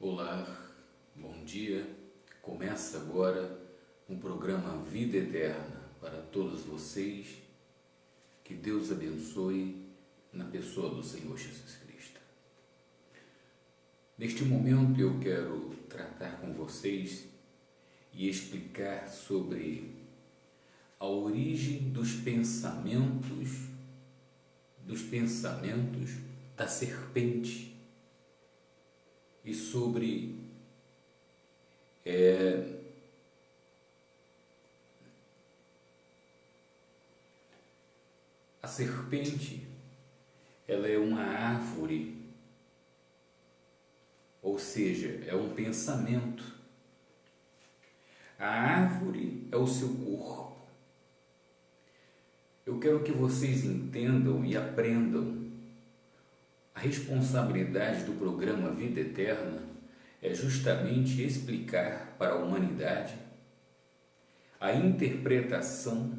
Olá, bom dia. Começa agora um programa Vida Eterna para todos vocês. Que Deus abençoe na pessoa do Senhor Jesus Cristo. Neste momento eu quero tratar com vocês e explicar sobre a origem dos pensamentos da serpente e sobre a serpente. Ela é uma árvore, ou seja, é um pensamento. A árvore é o seu corpo. Eu quero que vocês entendam e aprendam. A responsabilidade do programa Vida Eterna é justamente explicar para a humanidade a interpretação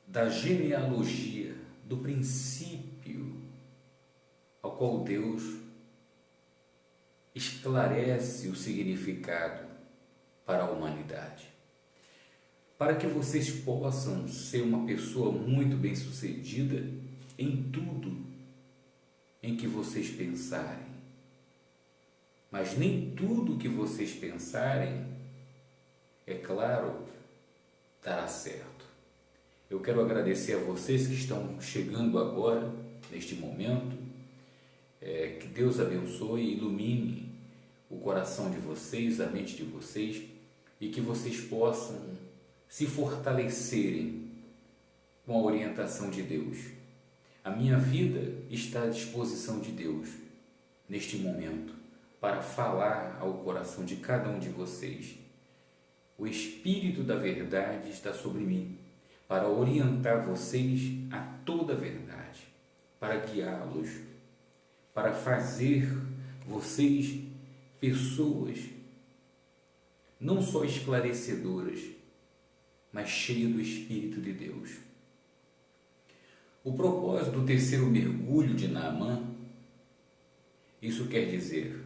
da genealogia, do princípio ao qual Deus esclarece o significado para a humanidade. Para que vocês possam ser uma pessoa muito bem-sucedida em tudo em que vocês pensarem. Mas nem tudo que vocês pensarem, é claro, dará certo. Eu quero agradecer a vocês que estão chegando agora, neste momento. Que Deus abençoe e ilumine o coração de vocês, a mente de vocês, e que vocês possam se fortalecerem com a orientação de Deus. A minha vida está à disposição de Deus neste momento para falar ao coração de cada um de vocês. O Espírito da verdade está sobre mim para orientar vocês a toda a verdade, para guiá-los, para fazer vocês pessoas não só esclarecedoras, mas cheias do Espírito de Deus. O propósito do terceiro mergulho de Naamã, isso quer dizer,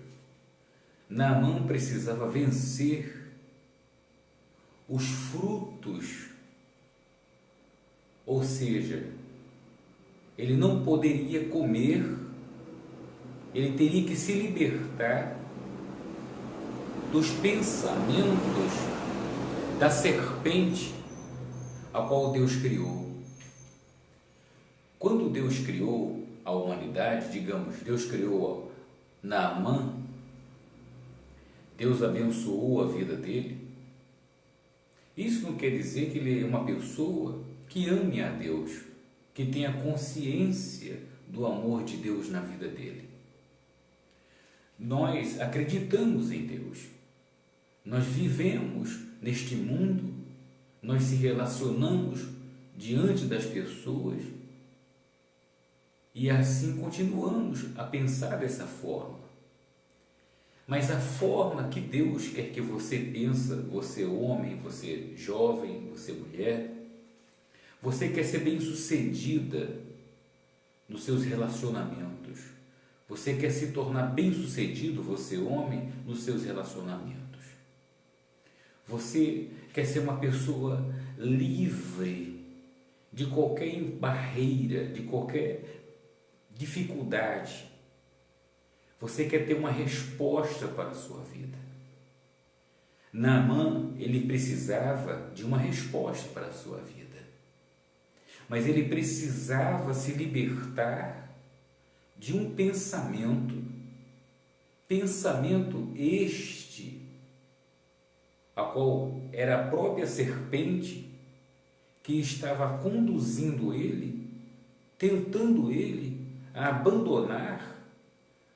Naamã precisava vencer os frutos, ou seja, ele não poderia comer, ele teria que se libertar dos pensamentos da serpente a qual Deus criou. Quando Deus criou a humanidade, digamos, Deus criou Naamã, Deus abençoou a vida dele. Isso não quer dizer que ele é uma pessoa que ame a Deus, que tenha consciência do amor de Deus na vida dele. Nós acreditamos em Deus, nós vivemos neste mundo, nós se relacionamos diante das pessoas e assim continuamos a pensar dessa forma. Mas a forma que Deus quer que você pense, você homem, você jovem, você mulher, você quer ser bem-sucedida nos seus relacionamentos. Você quer se tornar bem-sucedido, você homem, nos seus relacionamentos. Você quer ser uma pessoa livre de qualquer barreira, de qualquer dificuldade. Você quer ter uma resposta para a sua vida. Naamã, ele precisava de uma resposta para a sua vida. Mas ele precisava se libertar de um pensamento este, a qual era a própria serpente que estava conduzindo ele, tentando ele a abandonar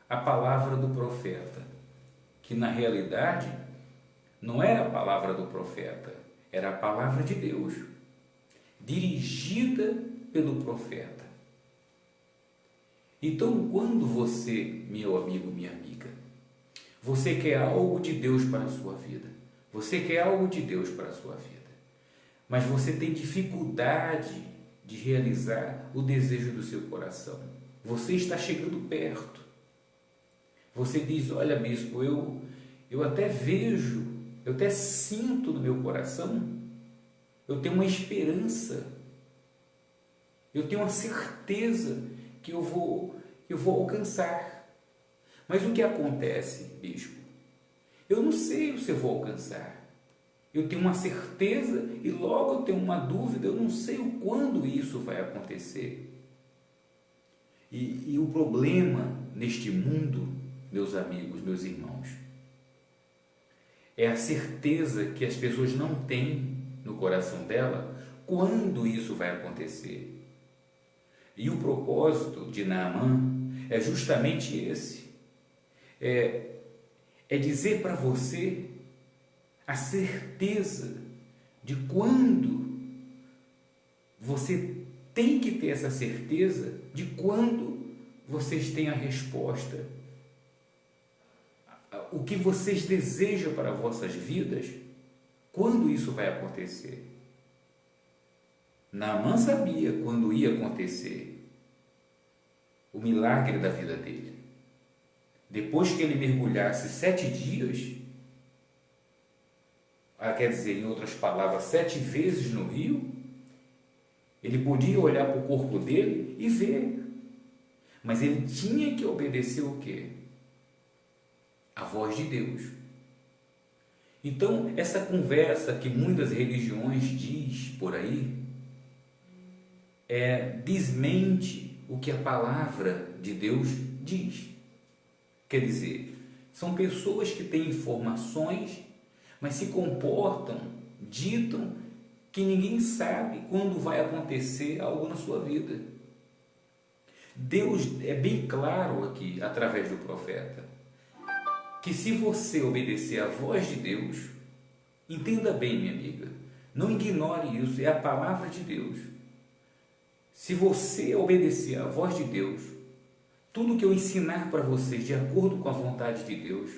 a palavra do profeta, que na realidade não era a palavra do profeta, era a palavra de Deus, dirigida pelo profeta. Então, quando você, meu amigo, minha amiga, você quer algo de Deus para a sua vida, você quer algo de Deus para a sua vida, mas você tem dificuldade de realizar o desejo do seu coração, você está chegando perto, Você diz: olha, bispo, eu até vejo, eu até sinto no meu coração, eu tenho uma esperança, eu tenho uma certeza que eu vou alcançar. Mas o que acontece, bispo? Eu não sei se eu vou alcançar. Eu tenho uma certeza e logo eu tenho uma dúvida, eu não sei o quando isso vai acontecer. E o problema neste mundo, meus amigos, meus irmãos, é a certeza que as pessoas não têm no coração dela quando isso vai acontecer. E o propósito de Naamã é justamente esse, é dizer para você a certeza de quando você tem que ter essa certeza de quando vocês têm a resposta. O que vocês desejam para as vossas vidas, quando isso vai acontecer. Naamã sabia quando ia acontecer o milagre da vida dele. Depois que ele mergulhasse 7 dias, quer dizer, em outras palavras, 7 vezes no rio, ele podia olhar para o corpo dele e ver, mas ele tinha que obedecer o quê? A voz de Deus. Então, essa conversa que muitas religiões diz por aí, desmente o que a palavra de Deus diz. Quer dizer, são pessoas que têm informações, mas se comportam, ditam que ninguém sabe quando vai acontecer algo na sua vida. Deus é bem claro aqui, através do profeta, que se você obedecer à voz de Deus, entenda bem, minha amiga, não ignore isso, é a palavra de Deus. Se você obedecer à voz de Deus, tudo que eu ensinar para vocês de acordo com a vontade de Deus,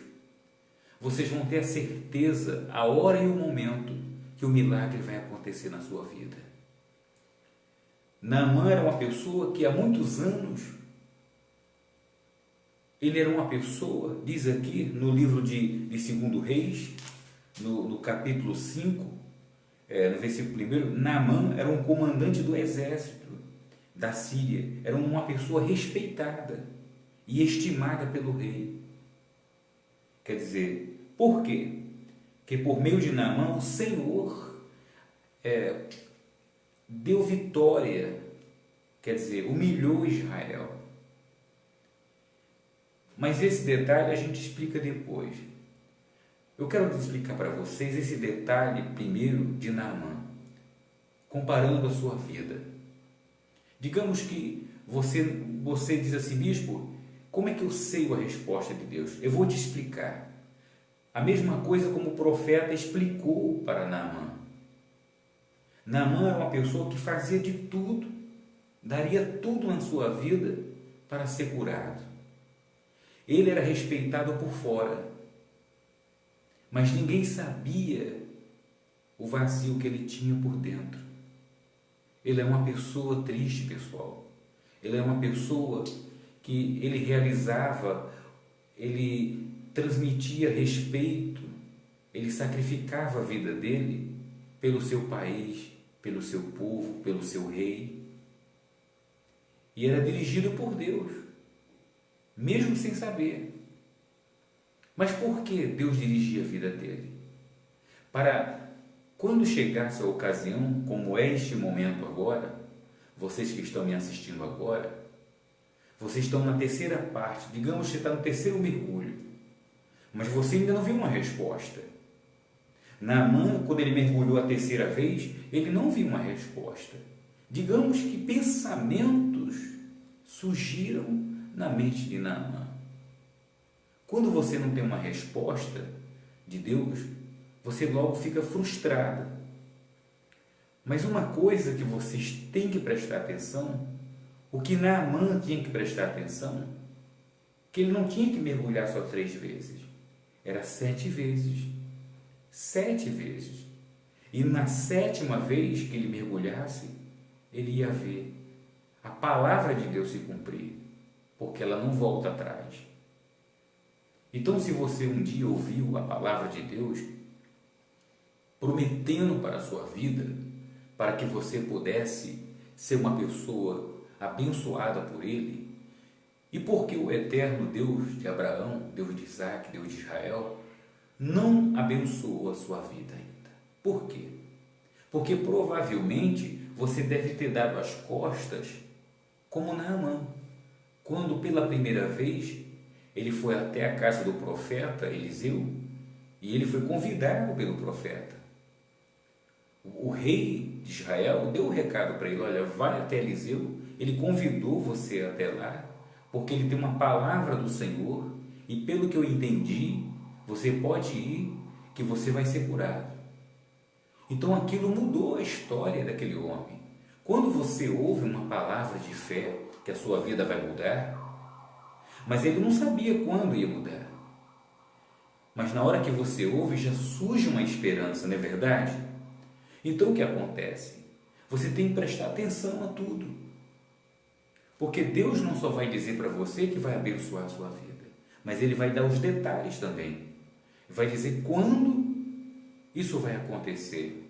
vocês vão ter a certeza, a hora e o momento que o milagre vai acontecer na sua vida. Naamã era uma pessoa que há muitos anos, ele era uma pessoa, diz aqui no livro de 2 Reis, no capítulo 5, no versículo 1, Naamã era um comandante do exército da Síria, era uma pessoa respeitada e estimada pelo rei. Quer dizer, por quê? Porque por meio de Naamã o Senhor deu vitória, quer dizer, humilhou Israel. Mas esse detalhe a gente explica depois. Eu quero explicar para vocês esse detalhe primeiro de Naamã, comparando a sua vida. Digamos que você diz assim: bispo, como é que eu sei a resposta de Deus? Eu vou te explicar. A mesma coisa como o profeta explicou para Naamã. Naamã era uma pessoa que fazia de tudo, daria tudo na sua vida para ser curado. Ele era respeitado por fora, mas ninguém sabia o vazio que ele tinha por dentro. Ele é uma pessoa triste, pessoal. Ele é uma pessoa que ele realizava, ele transmitia respeito, ele sacrificava a vida dele pelo seu país, pelo seu povo, pelo seu rei. E era dirigido por Deus, mesmo sem saber. Mas por que Deus dirigia a vida dele? Para quando chegasse a ocasião, como é este momento agora, vocês que estão me assistindo agora, vocês estão na terceira parte, digamos que você está no terceiro mergulho, mas você ainda não viu uma resposta. Naamã, quando ele mergulhou a terceira vez, ele não viu uma resposta. Digamos que pensamentos surgiram na mente de Naamã. Quando você não tem uma resposta de Deus, você logo fica frustrado. Mas uma coisa que vocês têm que prestar atenção, o que Naamã tinha que prestar atenção, que ele não tinha que mergulhar só 3 vezes, era 7 vezes. 7 vezes. E na 7ª vez que ele mergulhasse, ele ia ver a palavra de Deus se cumprir, porque ela não volta atrás. Então, se você um dia ouviu a palavra de Deus prometendo para a sua vida, para que você pudesse ser uma pessoa abençoada por Ele, e porque o eterno Deus de Abraão, Deus de Isaac, Deus de Israel, não abençoou a sua vida ainda. Por quê? Porque provavelmente você deve ter dado as costas como Naamã, quando pela primeira vez ele foi até a casa do profeta Eliseu e ele foi convidado pelo profeta. O rei de Israel deu o recado para ele: olha, vai até Eliseu, ele convidou você até lá, porque ele tem uma palavra do Senhor, e pelo que eu entendi, você pode ir, que você vai ser curado. Então aquilo mudou a história daquele homem. Quando você ouve uma palavra de fé, que a sua vida vai mudar, mas ele não sabia quando ia mudar. Mas na hora que você ouve, já surge uma esperança, não é verdade? Então o que acontece? Você tem que prestar atenção a tudo. Porque Deus não só vai dizer para você que vai abençoar a sua vida, mas Ele vai dar os detalhes também. Vai dizer quando isso vai acontecer.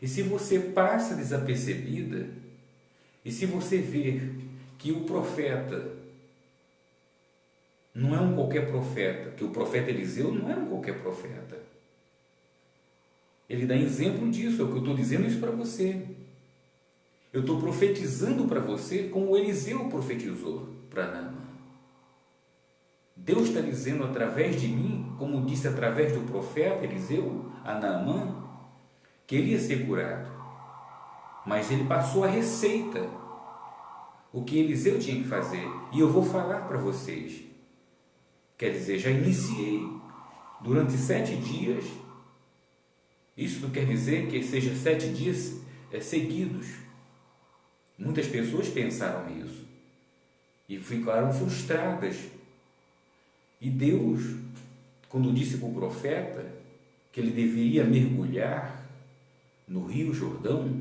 E se você passa desapercebida, e se você ver que o profeta não é um qualquer profeta, que o profeta Eliseu não era um qualquer profeta. Ele dá exemplo disso, é o que eu estou dizendo isso para você. Eu estou profetizando para você como Eliseu profetizou para Naamã. Deus está dizendo através de mim, como disse através do profeta Eliseu a Naamã, que ele ia ser curado. Mas ele passou a receita, o que Eliseu tinha que fazer. E eu vou falar para vocês. Quer dizer, já iniciei durante 7 dias. Isso não quer dizer que seja 7 dias seguidos. Muitas pessoas pensaram nisso e ficaram frustradas. E Deus, quando disse para o profeta que ele deveria mergulhar no Rio Jordão,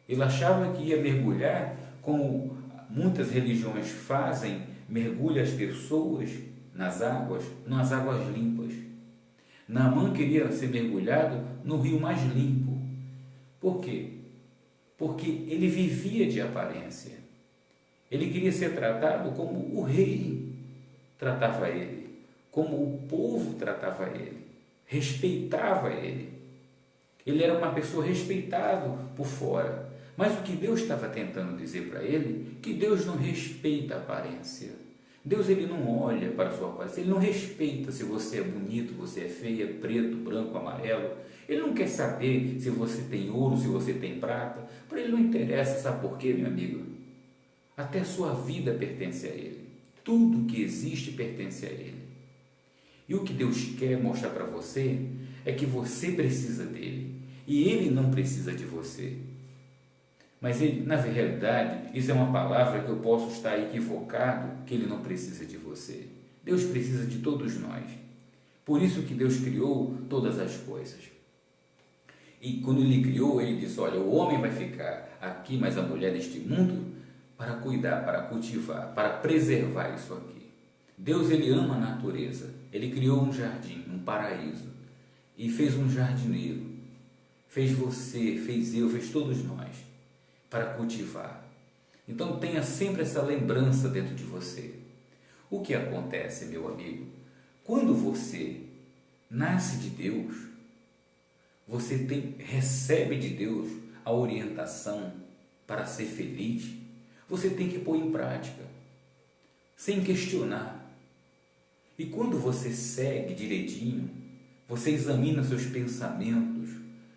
ele achava que ia mergulhar como muitas religiões fazem, mergulha as pessoas nas águas limpas. Naamã queria ser mergulhado no rio mais limpo. Por quê? Porque ele vivia de aparência. Ele queria ser tratado como o rei tratava ele, como o povo tratava ele, respeitava ele. Ele era uma pessoa respeitada por fora. Mas o que Deus estava tentando dizer para ele, que Deus não respeita a aparência. Deus, ele não olha para a sua aparência, ele não respeita se você é bonito, você é feia, preto, branco, amarelo. Ele não quer saber se você tem ouro, se você tem prata. Para ele não interessa, sabe por quê, meu amigo? Até a sua vida pertence a ele. Tudo que existe pertence a ele. E o que Deus quer mostrar para você é que você precisa dele e ele não precisa de você. Mas ele, na realidade, isso é uma palavra que eu posso estar equivocado, que ele não precisa de você. Deus precisa de todos nós. Por isso que Deus criou todas as coisas. E quando ele criou, ele disse: olha, o homem vai ficar aqui, mas a mulher neste mundo, para cuidar, para cultivar, para preservar isso aqui. Deus, ele ama a natureza. Ele criou um jardim, um paraíso, e fez um jardineiro. Fez você, fez eu, fez todos nós, para cultivar. Então tenha sempre essa lembrança dentro de você. O que acontece, meu amigo? Quando você nasce de Deus, você recebe de Deus a orientação para ser feliz. Você tem que pôr em prática, sem questionar. E quando você segue direitinho, você examina seus pensamentos,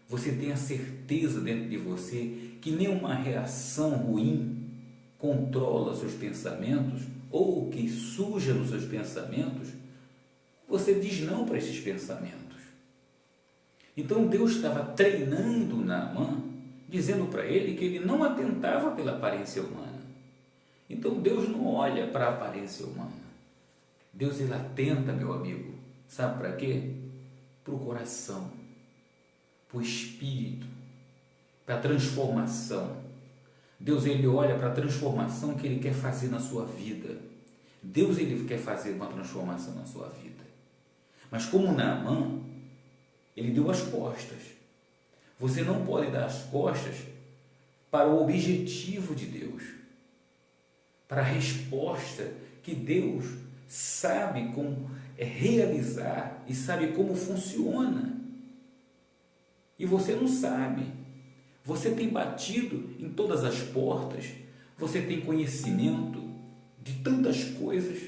você tem a certeza dentro de você que nenhuma reação ruim controla seus pensamentos, ou que suja nos seus pensamentos, você diz não para esses pensamentos. Então Deus estava treinando Naamã, dizendo para ele que ele não atentava pela aparência humana. Então Deus não olha para a aparência humana. Deus, ele atenta, meu amigo, sabe para quê? Para o coração, para o espírito, para a transformação. Deus, ele olha para a transformação que ele quer fazer na sua vida. Deus, ele quer fazer uma transformação na sua vida. Mas como Naamã, ele deu as costas. Você não pode dar as costas para o objetivo de Deus, para a resposta que Deus sabe como realizar e sabe como funciona. E você não sabe. Você tem batido em todas as portas, você tem conhecimento de tantas coisas,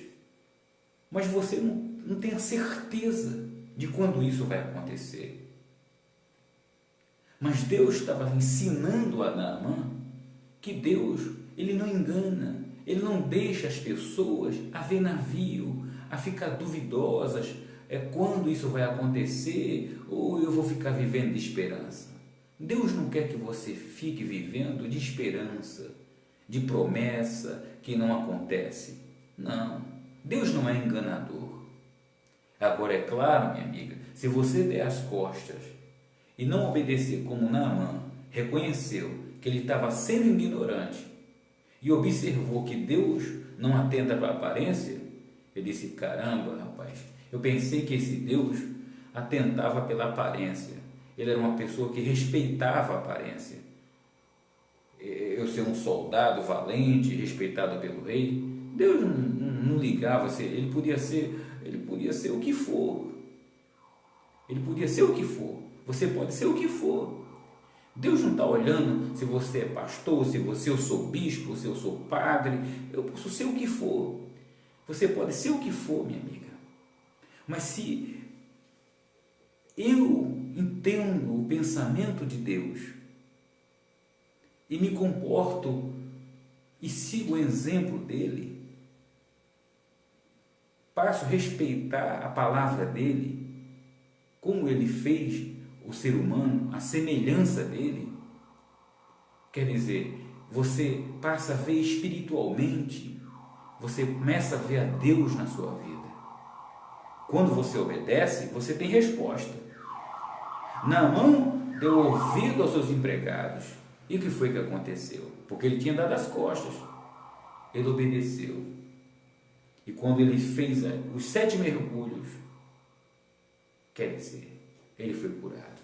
mas você não tem a certeza de quando isso vai acontecer. Mas Deus estava ensinando a Naamã que Deus, ele não engana, ele não deixa as pessoas a ver navio, a ficar duvidosas, quando isso vai acontecer, ou eu vou ficar vivendo de esperança. Deus não quer que você fique vivendo de esperança, de promessa que não acontece. Não, Deus não é enganador. Agora, é claro, minha amiga, se você der as costas e não obedecer como Naamã, reconheceu que ele estava sendo ignorante e observou que Deus não atenta para a aparência, ele disse: caramba, rapaz, eu pensei que esse Deus atentava pela aparência, ele era uma pessoa que respeitava a aparência. Eu ser um soldado valente, respeitado pelo rei, Deus não ligava, ele podia ser o que for, ele podia ser o que for, você pode ser o que for. Deus não está olhando se você é pastor, se eu sou bispo, se eu sou padre, eu posso ser o que for. Você pode ser o que for, minha amiga. Mas se eu entendo o pensamento de Deus e me comporto e sigo o exemplo dele, passo a respeitar a palavra dele, como ele fez o ser humano, a semelhança dele, quer dizer, você passa a ver espiritualmente, você começa a ver a Deus na sua vida. Quando você obedece, você tem resposta. Naamã deu ouvido aos seus empregados. E o que foi que aconteceu? Porque ele tinha dado as costas. Ele obedeceu. E quando ele fez os 7 mergulhos, quer dizer, ele foi curado.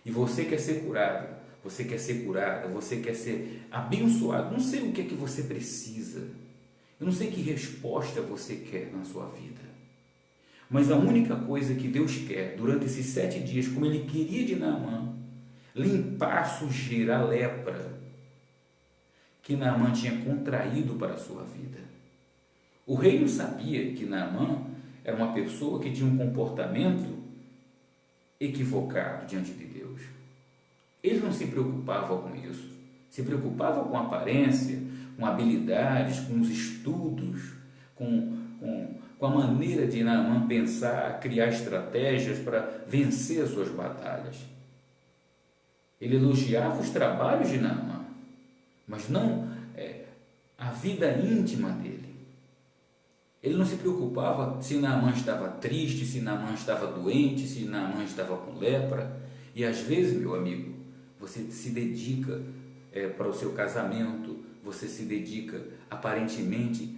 E você quer ser curado, você quer ser curada, você quer ser abençoado. Não sei o que é que você precisa. Eu não sei que resposta você quer na sua vida. Mas a única coisa que Deus quer durante esses 7 dias, como ele queria de Naamã, limpar a sujeira, a lepra que Naamã tinha contraído para a sua vida. O rei não sabia que Naamã era uma pessoa que tinha um comportamento equivocado diante de Deus. Ele não se preocupava com isso, se preocupava com a aparência, com habilidades, com os estudos, com a maneira de Naamã pensar, criar estratégias para vencer as suas batalhas. Ele elogiava os trabalhos de Naamã, mas não a vida íntima dele. Ele não se preocupava se Naamã estava triste, se Naamã estava doente, se Naamã estava com lepra. E às vezes, meu amigo, você se dedica para o seu casamento, você se dedica aparentemente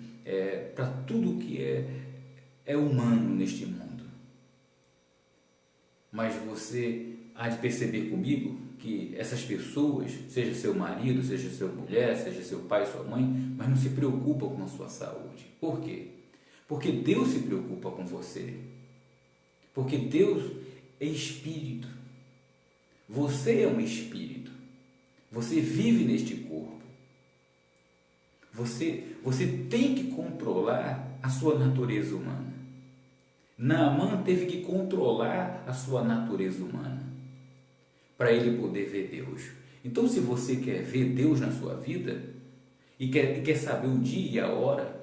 para tudo que é humano neste mundo. Mas você há de perceber comigo que essas pessoas, seja seu marido, seja sua mulher, seja seu pai, sua mãe, mas não se preocupam com a sua saúde. Por quê? Porque Deus se preocupa com você. Porque Deus é espírito. Você é um espírito. Você vive neste corpo. Você tem que controlar a sua natureza humana. Naamã teve que controlar a sua natureza humana para ele poder ver Deus. Então, se você quer ver Deus na sua vida e quer saber o dia e a hora,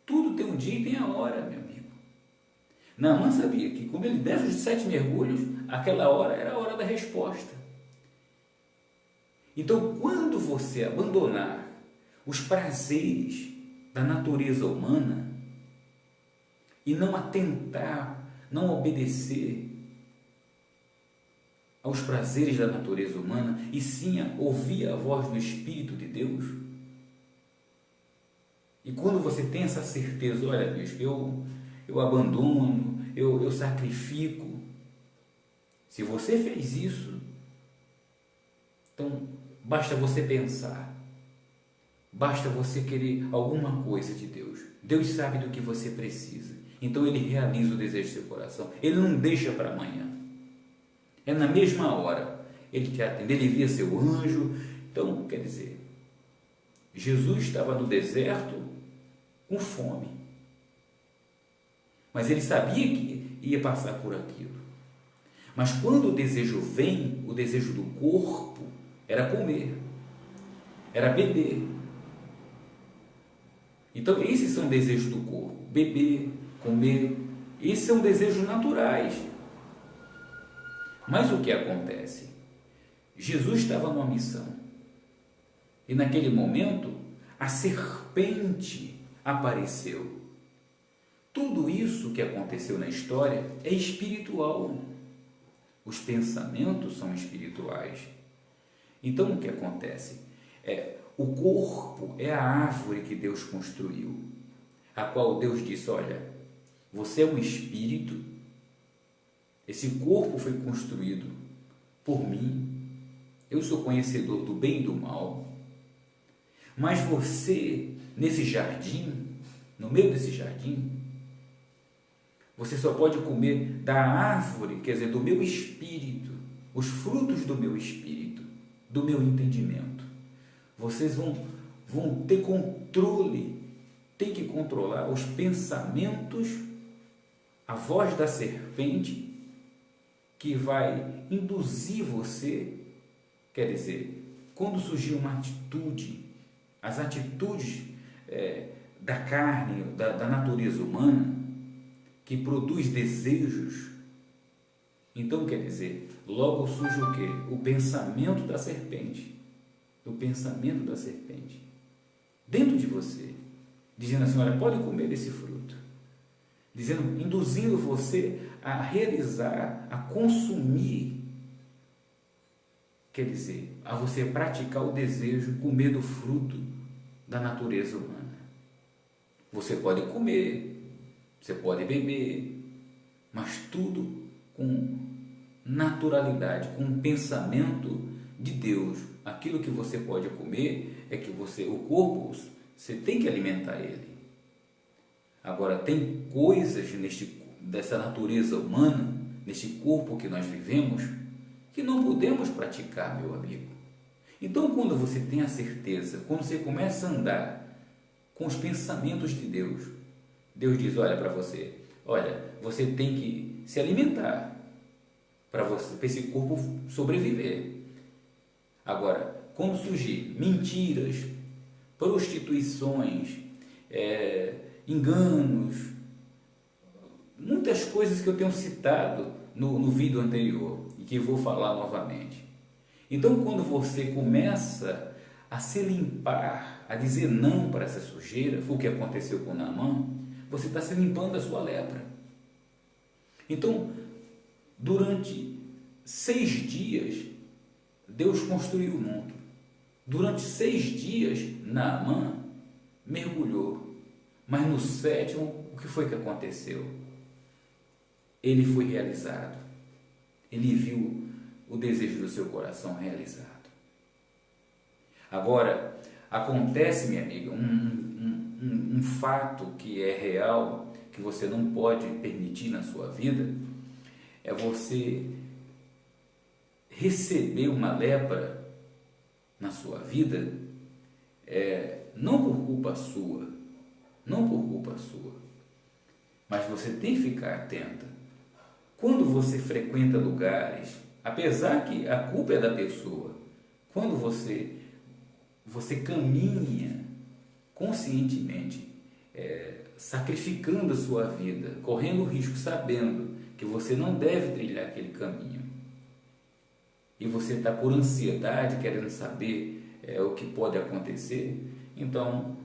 tudo tem um dia e tem a hora, meu amigo. Naamã sabia que quando ele desse os 7 mergulhos, aquela hora era a hora da resposta. Então, quando você abandonar os prazeres da natureza humana e não atentar, não obedecer aos prazeres da natureza humana, e sim a ouvir a voz do Espírito de Deus. E quando você tem essa certeza, olha, Deus, eu abandono, eu sacrifico. Se você fez isso, então basta você pensar, basta você querer alguma coisa de Deus. Deus sabe do que você precisa, então Ele realiza o desejo do seu coração. Ele não deixa para amanhã, é na mesma hora. Ele te atende, Ele envia seu anjo. Então, quer dizer, Jesus estava no deserto com fome, mas Ele sabia que ia passar por aquilo. Mas quando o desejo vem, o desejo do corpo era comer, era beber. Então esses são desejos do corpo: beber, comer. Esses são desejos naturais. Mas o que acontece? Jesus estava numa missão, e naquele momento a serpente apareceu. Tudo isso que aconteceu na história é espiritual. Os pensamentos são espirituais. Então o que acontece? O corpo é a árvore que Deus construiu, a qual Deus disse: olha, você é um espírito, esse corpo foi construído por mim, eu sou conhecedor do bem e do mal, mas você, nesse jardim, no meio desse jardim, você só pode comer da árvore, quer dizer, do meu espírito, os frutos do meu espírito, do meu entendimento. Vocês vão ter controle, tem que controlar os pensamentos, a voz da serpente que vai induzir você, quer dizer, quando surgir uma atitude, as atitudes da carne, da natureza humana, que produz desejos, então quer dizer, logo surge o quê? O pensamento da serpente, dentro de você, dizendo assim: olha, pode comer desse fruto, dizendo, induzindo você a realizar, a consumir, quer dizer, a você praticar o desejo, comer do fruto da natureza humana. Você pode comer, você pode beber, mas tudo com naturalidade, com um pensamento de Deus. Aquilo que você pode comer é que o corpo, você tem que alimentar ele. Agora, tem coisas dessa natureza humana, neste corpo que nós vivemos, que não podemos praticar, meu amigo. Então, quando você tem a certeza, quando você começa a andar com os pensamentos de Deus, Deus diz: olha para você, olha, você tem que se alimentar para esse corpo sobreviver. Agora, quando surgir mentiras, prostituições, enganos, muitas coisas que eu tenho citado no vídeo anterior e que vou falar novamente. Então, quando você começa a se limpar, a dizer não para essa sujeira, foi o que aconteceu com Naamã, você está se limpando da sua lepra. Então, durante 6 dias, Deus construiu o mundo. Durante 6 dias, Naamã mergulhou. Mas no 7º, o que foi que aconteceu? Ele foi realizado. Ele viu o desejo do seu coração realizado. Agora, acontece, minha amiga, um fato que é real, que você não pode permitir na sua vida, é você receber uma lepra na sua vida, não por culpa sua, mas você tem que ficar atenta. Quando você frequenta lugares, apesar que a culpa é da pessoa, quando você caminha conscientemente, sacrificando a sua vida, correndo o risco, sabendo que você não deve trilhar aquele caminho, e você está por ansiedade, querendo saber o que pode acontecer, então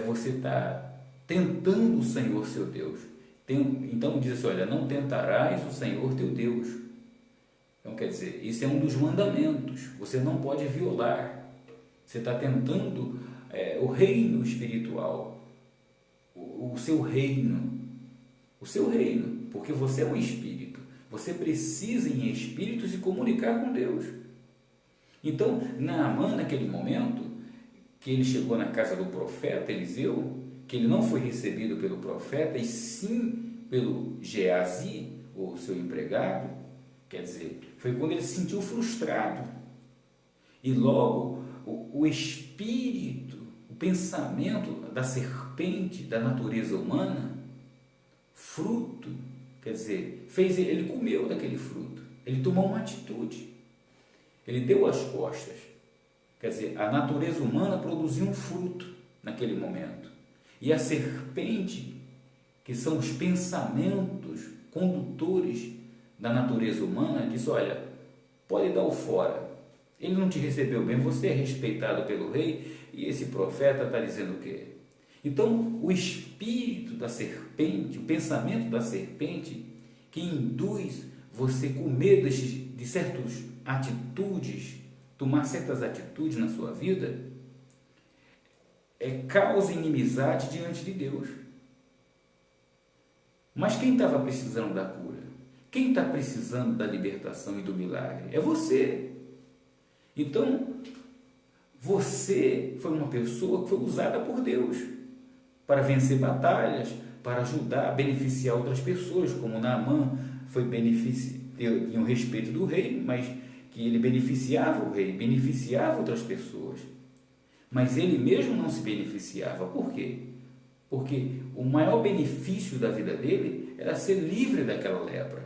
você está tentando o Senhor seu Deus. Então diz assim: olha, não tentarás o Senhor teu Deus. Então quer dizer, isso é um dos mandamentos, você não pode violar. Você está tentando o reino espiritual, o seu reino, o seu reino, porque você é um espírito. Você precisa em espírito se comunicar com Deus. Então, Naamã, naquele momento, que ele chegou na casa do profeta Eliseu, que ele não foi recebido pelo profeta, e sim pelo Geazi, o seu empregado, quer dizer, foi quando ele se sentiu frustrado. E logo o espírito, o pensamento da serpente, da natureza humana, fruto, quer dizer, ele comeu daquele fruto, ele tomou uma atitude, ele deu as costas. Quer dizer, a natureza humana produziu um fruto naquele momento. E a serpente, que são os pensamentos condutores da natureza humana, diz: olha, pode dar o fora. Ele não te recebeu bem, você é respeitado pelo rei, e esse profeta está dizendo o quê? Então, o espírito da serpente, o pensamento da serpente, que induz você com medo de certas atitudes, tomar certas atitudes na sua vida, causa inimizade diante de Deus. Mas quem estava precisando da cura? Quem está precisando da libertação e do milagre? É você. Então, você foi uma pessoa que foi usada por Deus para vencer batalhas, para ajudar, beneficiar outras pessoas, como Naamã tinha o respeito do rei, mas que ele beneficiava o rei, beneficiava outras pessoas. Mas ele mesmo não se beneficiava. Por quê? Porque o maior benefício da vida dele era ser livre daquela lepra.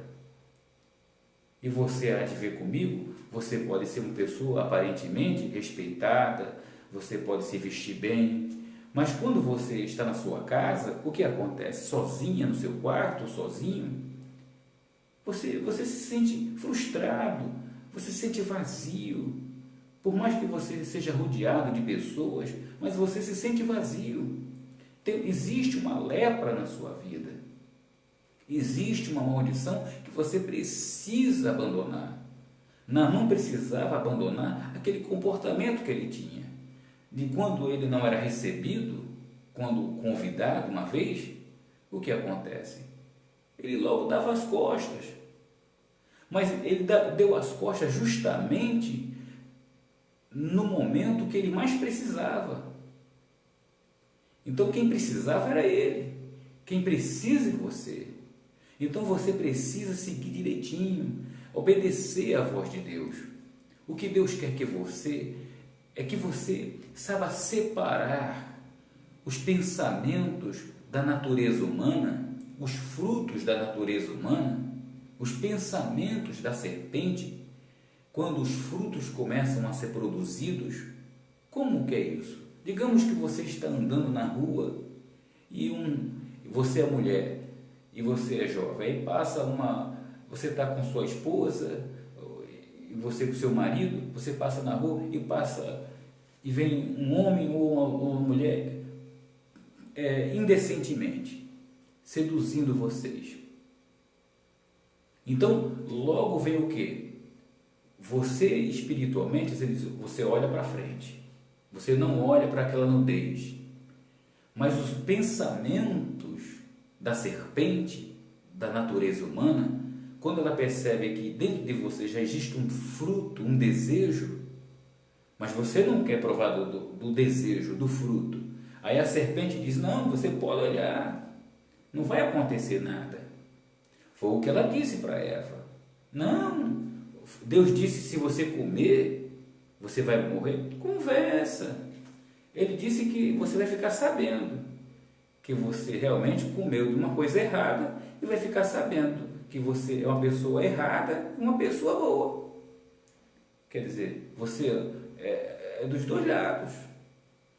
E você há de ver comigo, você pode ser uma pessoa aparentemente respeitada, você pode se vestir bem, mas quando você está na sua casa, o que acontece? Sozinha no seu quarto, sozinho, você se sente frustrado, você se sente vazio. Por mais que você seja rodeado de pessoas, mas você se sente vazio. Existe uma lepra na sua vida. Existe uma maldição que você precisa abandonar. Não precisava abandonar aquele comportamento que ele tinha. De quando ele não era recebido, quando convidado uma vez, o que acontece? Ele logo dava as costas. Mas ele deu as costas justamente no momento que ele mais precisava. Então quem precisava era ele. Quem precisa é você. Então você precisa seguir direitinho, obedecer à voz de Deus. O que Deus quer que você saiba separar os pensamentos da natureza humana, os frutos da natureza humana, os pensamentos da serpente. Quando os frutos começam a ser produzidos, como que é isso? Digamos que você está andando na rua e você é mulher e você é jovem, aí você está com sua esposa e você com seu marido, você passa na rua e vem um homem ou uma mulher indecentemente seduzindo vocês. Então, logo vem o quê? Você espiritualmente, você olha para frente, você não olha para aquela nudez, mas os pensamentos da serpente, da natureza humana, quando ela percebe que dentro de você já existe um fruto, um desejo, mas você não quer provar do desejo, do fruto, aí a serpente diz: não, você pode olhar, não vai acontecer nada. Foi o que ela disse para Eva. Não, Deus disse: se você comer, você vai morrer. Conversa. Ele disse que você vai ficar sabendo que você realmente comeu de uma coisa errada e vai ficar sabendo que você é uma pessoa errada e uma pessoa boa. Quer dizer, você é dos dois lados.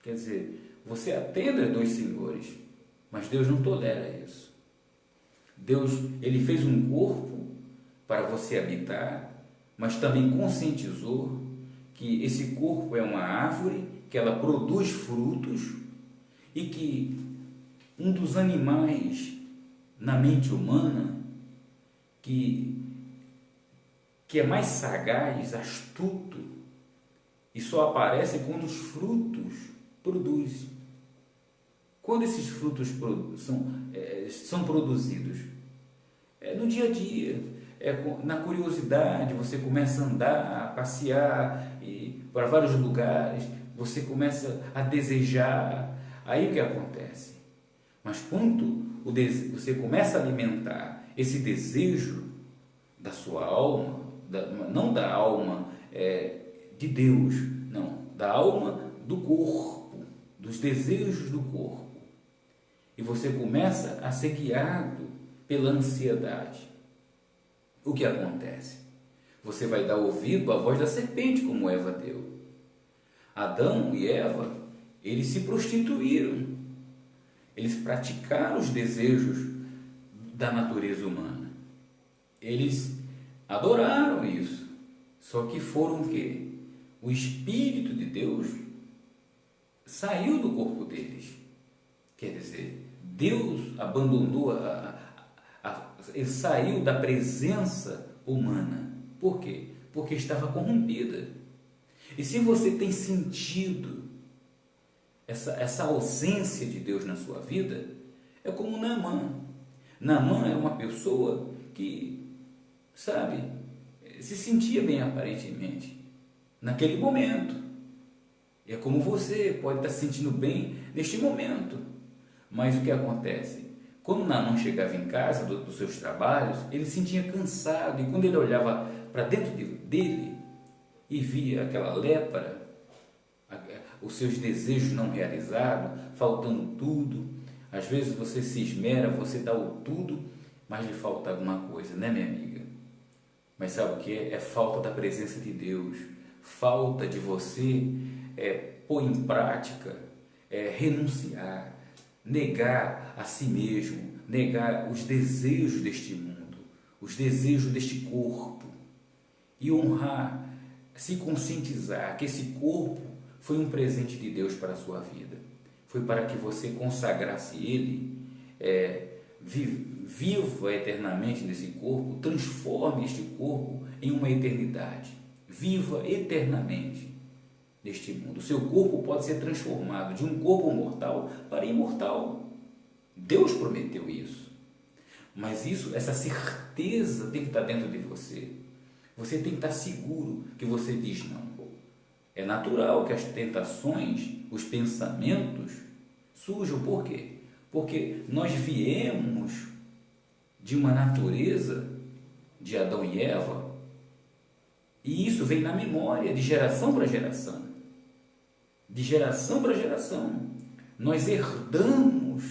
Quer dizer, você atende a dois senhores, mas Deus não tolera isso. Deus, ele fez um corpo para você habitar, mas também conscientizou que esse corpo é uma árvore, que ela produz frutos e que um dos animais na mente humana que é mais sagaz, astuto, e só aparece quando os frutos produzem. Quando esses frutos são produzidos? no dia a dia, na curiosidade, você começa a andar, a passear para vários lugares, você começa a desejar. Aí o que acontece? Mas quando você começa a alimentar esse desejo da sua alma, não da alma de Deus, não, da alma do corpo, dos desejos do corpo, e você começa a ser guiado pela ansiedade, o que acontece? Você vai dar ouvido à voz da serpente, como Eva deu. Adão e Eva, eles se prostituíram, eles praticaram os desejos da natureza humana, eles adoraram isso, só que foram o quê? O Espírito de Deus saiu do corpo deles, quer dizer, Deus abandonou, ele saiu da presença humana. Por quê? Porque estava corrompida. E se você tem sentido essa ausência de Deus na sua vida, é como Naamã. Naamã é uma pessoa que, sabe, se sentia bem aparentemente, naquele momento. E é como você pode estar se sentindo bem neste momento. Mas o que acontece? Quando Naamã chegava em casa dos seus trabalhos, ele se sentia cansado, e quando ele olhava para dentro dele e via aquela lepra, os seus desejos não realizados, faltando tudo. Às vezes você se esmera, você dá o tudo, mas lhe falta alguma coisa, né, minha amiga? Mas sabe o que é? É falta da presença de Deus, falta de você pôr em prática, renunciar, negar a si mesmo, negar os desejos deste mundo, os desejos deste corpo, e honrar, se conscientizar que esse corpo foi um presente de Deus para a sua vida, foi para que você consagrasse ele, viva eternamente nesse corpo, transforme este corpo em uma eternidade, viva eternamente neste mundo. O seu corpo pode ser transformado de um corpo mortal para imortal. Deus prometeu isso. Mas essa certeza tem que estar dentro de você. Você tem que estar seguro que você diz não. É natural que as tentações, os pensamentos surjam. Por quê? Porque nós viemos de uma natureza de Adão e Eva, e isso vem na memória de geração para geração. De geração para geração, nós herdamos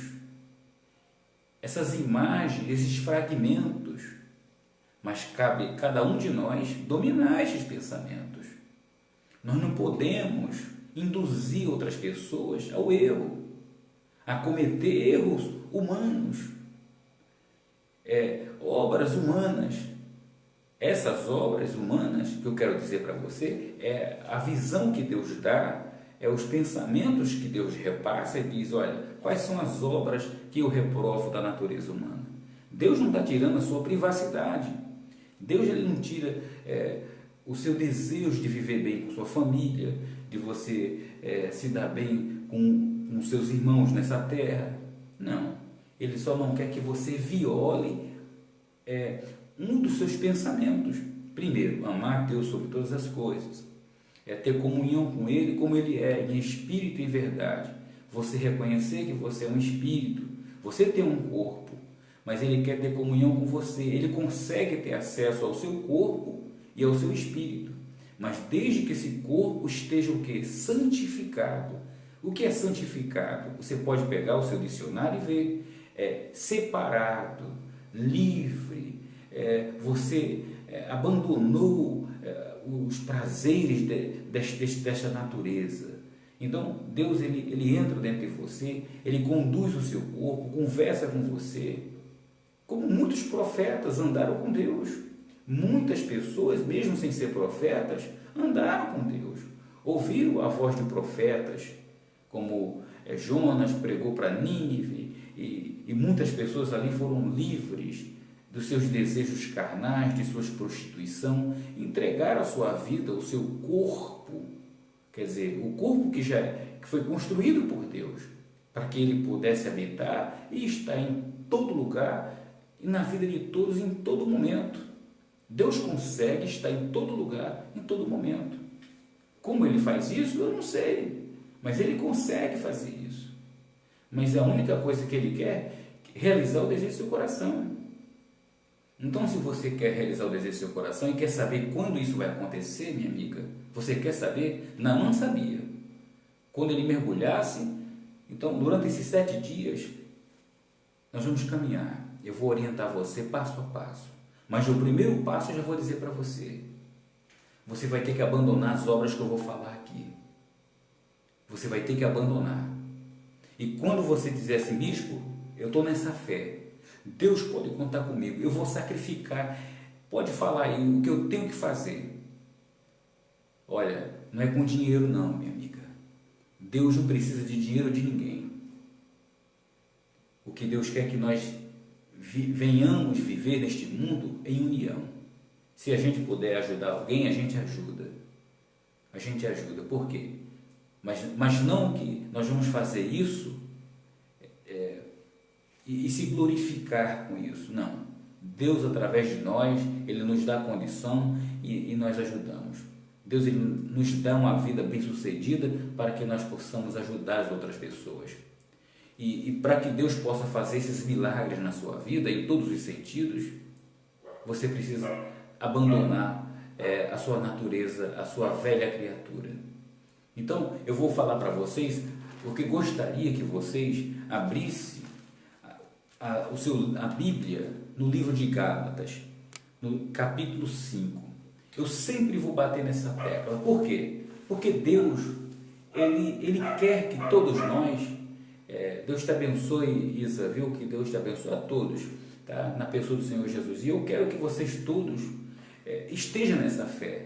essas imagens, esses fragmentos, mas cabe a cada um de nós dominar esses pensamentos. Nós não podemos induzir outras pessoas ao erro, a cometer erros humanos, obras humanas. Essas obras humanas que eu quero dizer para você é a visão que Deus dá, os pensamentos que Deus repassa e diz: olha, quais são as obras que eu reprovo da natureza humana? Deus não está tirando a sua privacidade. Deus ele não tira o seu desejo de viver bem com sua família, de você se dar bem com seus irmãos nessa terra. Não. Ele só não quer que você viole um dos seus pensamentos. Primeiro, amar Deus sobre todas as coisas. Ter comunhão com Ele como Ele é, em espírito e verdade. Você reconhecer que você é um espírito. Você tem um corpo, mas Ele quer ter comunhão com você. Ele consegue ter acesso ao seu corpo e ao seu espírito, mas desde que esse corpo esteja o quê? Santificado. O que é santificado? Você pode pegar o seu dicionário e ver. Separado, livre. Você abandonou os prazeres desta natureza. Então Deus ele entra dentro de você, ele conduz o seu corpo, conversa com você, como muitos profetas andaram com Deus. Muitas pessoas, mesmo sem ser profetas, andaram com Deus, ouviram a voz de profetas, como Jonas pregou para Nínive, e muitas pessoas ali foram livres dos seus desejos carnais, de sua prostituição, entregaram a sua vida, o seu corpo, quer dizer, o corpo que foi construído por Deus, para que ele pudesse habitar e estar em todo lugar, e na vida de todos em todo momento. Deus consegue estar em todo lugar, em todo momento. Como Ele faz isso, eu não sei, mas Ele consegue fazer isso. Mas a única coisa que Ele quer é realizar o desejo do seu coração. Então, se você quer realizar o desejo do seu coração e quer saber quando isso vai acontecer, minha amiga, você quer saber? Naamã sabia. Quando ele mergulhasse, então, durante esses 7 dias, nós vamos caminhar. Eu vou orientar você passo a passo. Mas o primeiro passo eu já vou dizer para você. Você vai ter que abandonar as obras que eu vou falar aqui. Você vai ter que abandonar. E quando você dizer assim, bispo, eu estou nessa fé, Deus pode contar comigo, eu vou sacrificar, pode falar aí o que eu tenho que fazer. Olha, não é com dinheiro não, minha amiga. Deus não precisa de dinheiro de ninguém. O que Deus quer é que nós venhamos viver neste mundo em união. Se a gente puder ajudar alguém, a gente ajuda. A gente ajuda. Por quê? Mas não que nós vamos fazer isso e se glorificar com isso. Não. Deus, através de nós, Ele nos dá a condição e nós ajudamos. Deus, Ele nos dá uma vida bem-sucedida para que nós possamos ajudar as outras pessoas. E para que Deus possa fazer esses milagres na sua vida, em todos os sentidos, você precisa abandonar a sua natureza, a sua velha criatura. Então, eu vou falar para vocês o que gostaria que vocês abrissem a Bíblia no livro de Gálatas, no capítulo 5. Eu sempre vou bater nessa tecla. Por quê? Porque Deus, Ele quer que todos nós, Deus te abençoe, Isa, viu? Que Deus te abençoe a todos, tá? Na pessoa do Senhor Jesus. E eu quero que vocês todos estejam nessa fé.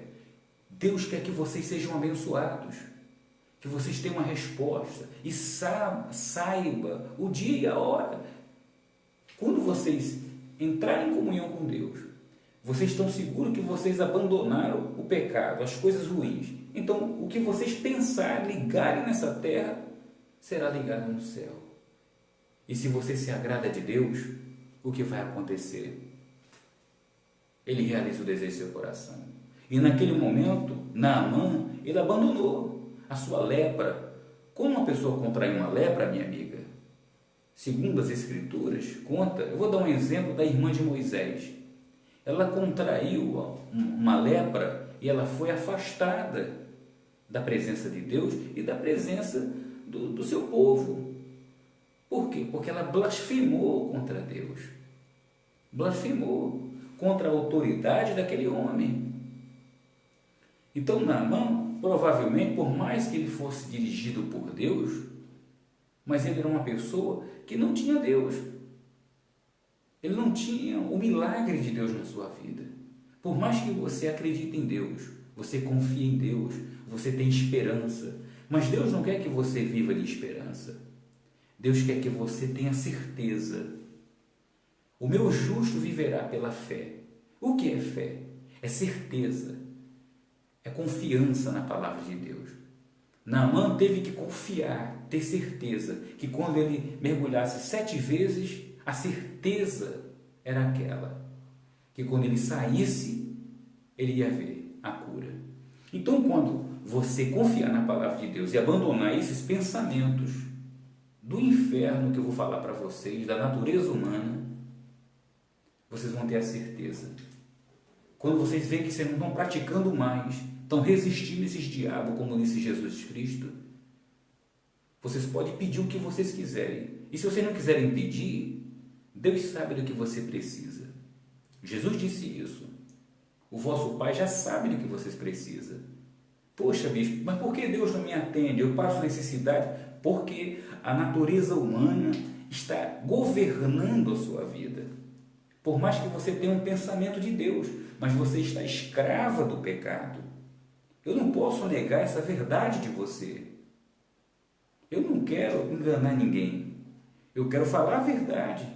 Deus quer que vocês sejam abençoados, que vocês tenham uma resposta e saiba o dia e a hora. Quando vocês entrarem em comunhão com Deus, vocês estão seguros que vocês abandonaram o pecado, as coisas ruins. Então, o que vocês pensarem, ligarem nessa terra, será ligado no céu. E se você se agrada de Deus, o que vai acontecer? Ele realiza o desejo do seu coração. E naquele momento, Naamã, ele abandonou a sua lepra. Como uma pessoa contrai uma lepra, minha amiga? Segundo as Escrituras, conta, eu vou dar um exemplo da irmã de Moisés. Ela contraiu uma lepra e ela foi afastada da presença de Deus e da presença do seu povo. Por quê? Porque ela blasfemou contra Deus. Blasfemou contra a autoridade daquele homem. Então, Naamã, provavelmente, por mais que ele fosse dirigido por Deus, mas ele era uma pessoa que não tinha Deus. Ele não tinha o milagre de Deus na sua vida. Por mais que você acredite em Deus, você confie em Deus, você tem esperança, mas Deus não quer que você viva de esperança. Deus quer que você tenha certeza. O meu justo viverá pela fé. O que é fé? É certeza. É confiança na palavra de Deus. Naamã teve que confiar, ter certeza, que quando ele mergulhasse 7 vezes, a certeza era aquela, que quando ele saísse, ele ia ver a cura. Então, quando você confiar na palavra de Deus e abandonar esses pensamentos do inferno que eu vou falar para vocês, da natureza humana, vocês vão ter a certeza. Quando vocês veem que vocês não estão praticando mais, estão resistindo a esses diabos, como disse Jesus Cristo, vocês podem pedir o que vocês quiserem. E se vocês não quiserem pedir, Deus sabe do que você precisa. Jesus disse isso. O vosso Pai já sabe do que vocês precisam. Poxa, bispo, mas por que Deus não me atende? Eu passo necessidade. Porque a natureza humana está governando a sua vida. Por mais que você tenha um pensamento de Deus, mas você está escrava do pecado. Eu não posso negar essa verdade de você. Eu não quero enganar ninguém. Eu quero falar a verdade.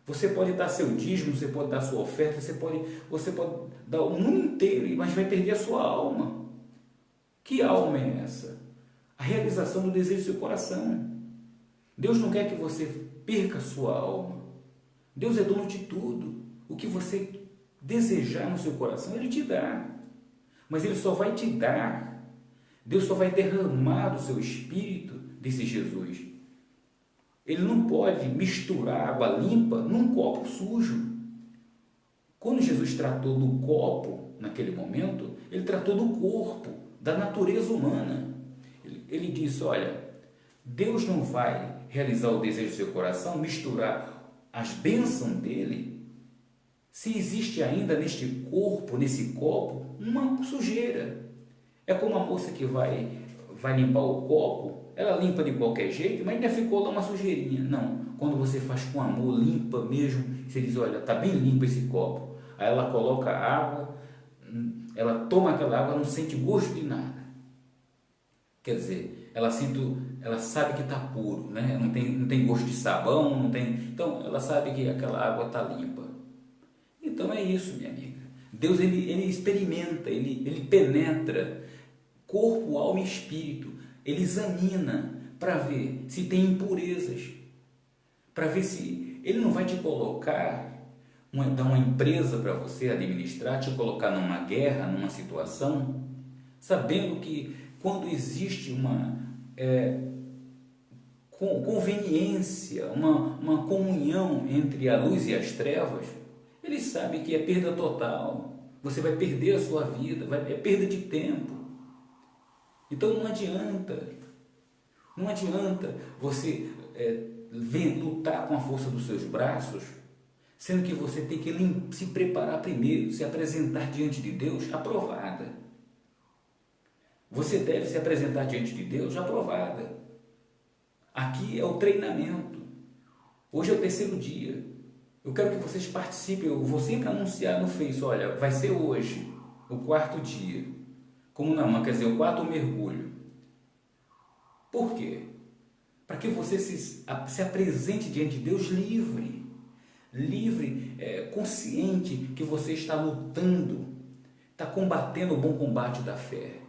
Você pode dar seu dízimo, você pode dar sua oferta, você pode dar o mundo inteiro, mas vai perder a sua alma. Que alma é essa? A realização do desejo do seu coração. Deus não quer que você perca a sua alma. Deus é dono de tudo. O que você desejar no seu coração, Ele te dá. Mas Ele só vai te dar. Deus só vai derramar do seu espírito, desse Jesus. Ele não pode misturar água limpa num copo sujo. Quando Jesus tratou do copo, naquele momento, Ele tratou do corpo, da natureza humana. Ele disse, olha, Deus não vai realizar o desejo do seu coração, misturar as bênçãos dEle, se existe ainda neste corpo, nesse copo, uma sujeira. É como a moça que vai limpar o copo, ela limpa de qualquer jeito, mas ainda ficou lá uma sujeirinha. Não, quando você faz com amor, limpa mesmo, você diz, olha, está bem limpo esse copo. Aí ela coloca água, ela toma aquela água, não sente gosto de nada. Quer dizer, ela sabe que está puro, né? Não tem gosto de sabão, não tem. Então, ela sabe que aquela água está limpa. Então é isso, minha amiga. Deus ele experimenta, ele penetra corpo, alma e espírito. Ele examina para ver se tem impurezas, para ver se ele não vai te colocar, dar uma empresa para você administrar, te colocar numa guerra, numa situação, sabendo que quando existe uma conveniência, uma comunhão entre a luz e as trevas, ele sabe que é perda total, você vai perder a sua vida, é perda de tempo. Então não adianta você lutar com a força dos seus braços, sendo que você tem que se preparar primeiro, se apresentar diante de Deus aprovada. Você deve se apresentar diante de Deus aprovada. Aqui é o treinamento. Hoje é o 3º dia. Eu quero que vocês participem. Eu vou sempre anunciar no Face, olha, vai ser hoje o 4º dia. Como não, quer dizer, o 4º mergulho. Por quê? Para que você se apresente diante de Deus livre, consciente que você está lutando, está combatendo o bom combate da fé.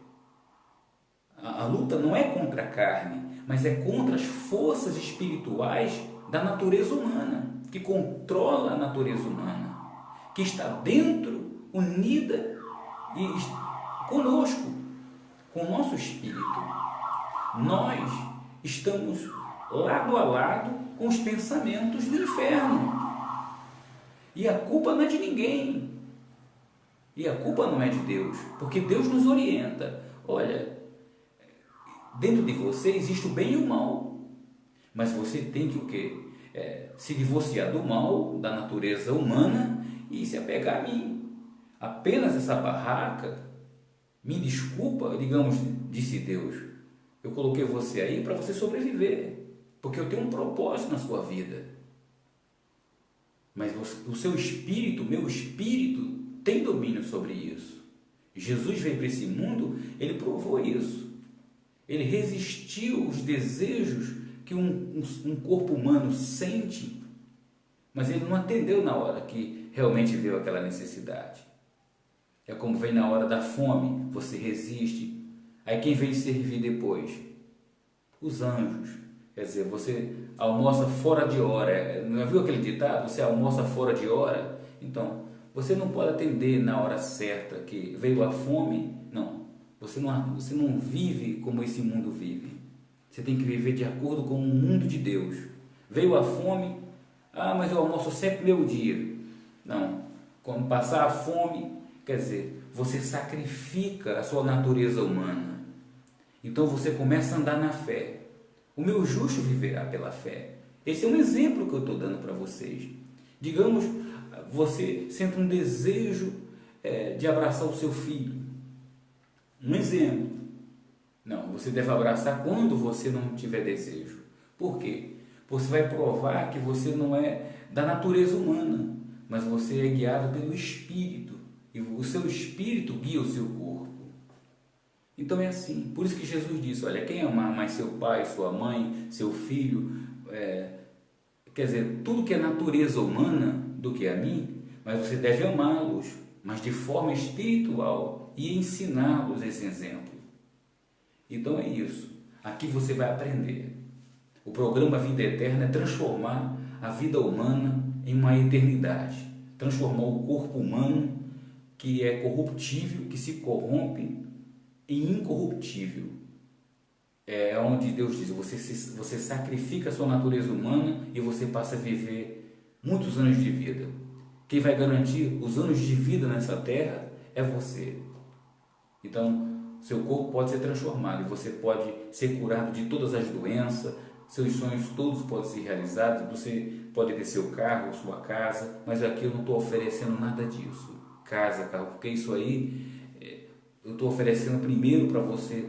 A luta não é contra a carne, mas é contra as forças espirituais da natureza humana, que controla a natureza humana, que está dentro, unida e conosco, com o nosso espírito. Nós estamos lado a lado com os pensamentos do inferno. E a culpa não é de ninguém. E a culpa não é de Deus, porque Deus nos orienta. Olha, dentro de você existe o bem e o mal, mas você tem que o quê? Se divorciar do mal, da natureza humana e se apegar a mim. Apenas essa barraca, me desculpa, digamos, disse Deus, eu coloquei você aí para você sobreviver, porque eu tenho um propósito na sua vida. Mas o seu espírito, o meu espírito, tem domínio sobre isso. Jesus veio para esse mundo, ele provou isso. Ele resistiu aos desejos que um corpo humano sente, mas ele não atendeu na hora que realmente veio aquela necessidade. É como vem na hora da fome, você resiste. Aí quem vem servir depois? Os anjos. Quer dizer, você almoça fora de hora. Não viu aquele ditado? Você almoça fora de hora? Então, você não pode atender na hora certa que veio a fome. Não. Você não vive como esse mundo vive. Você tem que viver de acordo com o mundo de Deus. Veio a fome. Mas eu almoço sempre meio-dia. Não. Quando passar a fome, quer dizer, você sacrifica a sua natureza humana. Então você começa a andar na fé. O meu justo viverá pela fé. Esse é um exemplo que eu estou dando para vocês. Digamos, você sente um desejo de abraçar o seu filho. Um exemplo. Não, você deve abraçar quando você não tiver desejo. Por quê? Você vai provar que você não é da natureza humana, mas você é guiado pelo Espírito. E o seu Espírito guia o seu corpo. Então é assim. Por isso que Jesus disse, olha, quem amar mais seu pai, sua mãe, seu filho, quer dizer, tudo que é natureza humana do que a mim, mas você deve amá-los, mas de forma espiritual e ensiná-los esse exemplo. Então é isso. Aqui você vai aprender. O programa Vida Eterna é transformar a vida humana em uma eternidade. Transformou o corpo humano, que é corruptível, que se corrompe, em incorruptível. É onde Deus diz, você sacrifica a sua natureza humana e você passa a viver muitos anos de vida. Quem vai garantir os anos de vida nessa terra é você. Então, seu corpo pode ser transformado e você pode ser curado de todas as doenças, seus sonhos todos podem ser realizados, você pode ter seu carro, sua casa, mas aqui eu não estou oferecendo nada disso. Casa, carro, porque isso aí eu estou oferecendo primeiro para você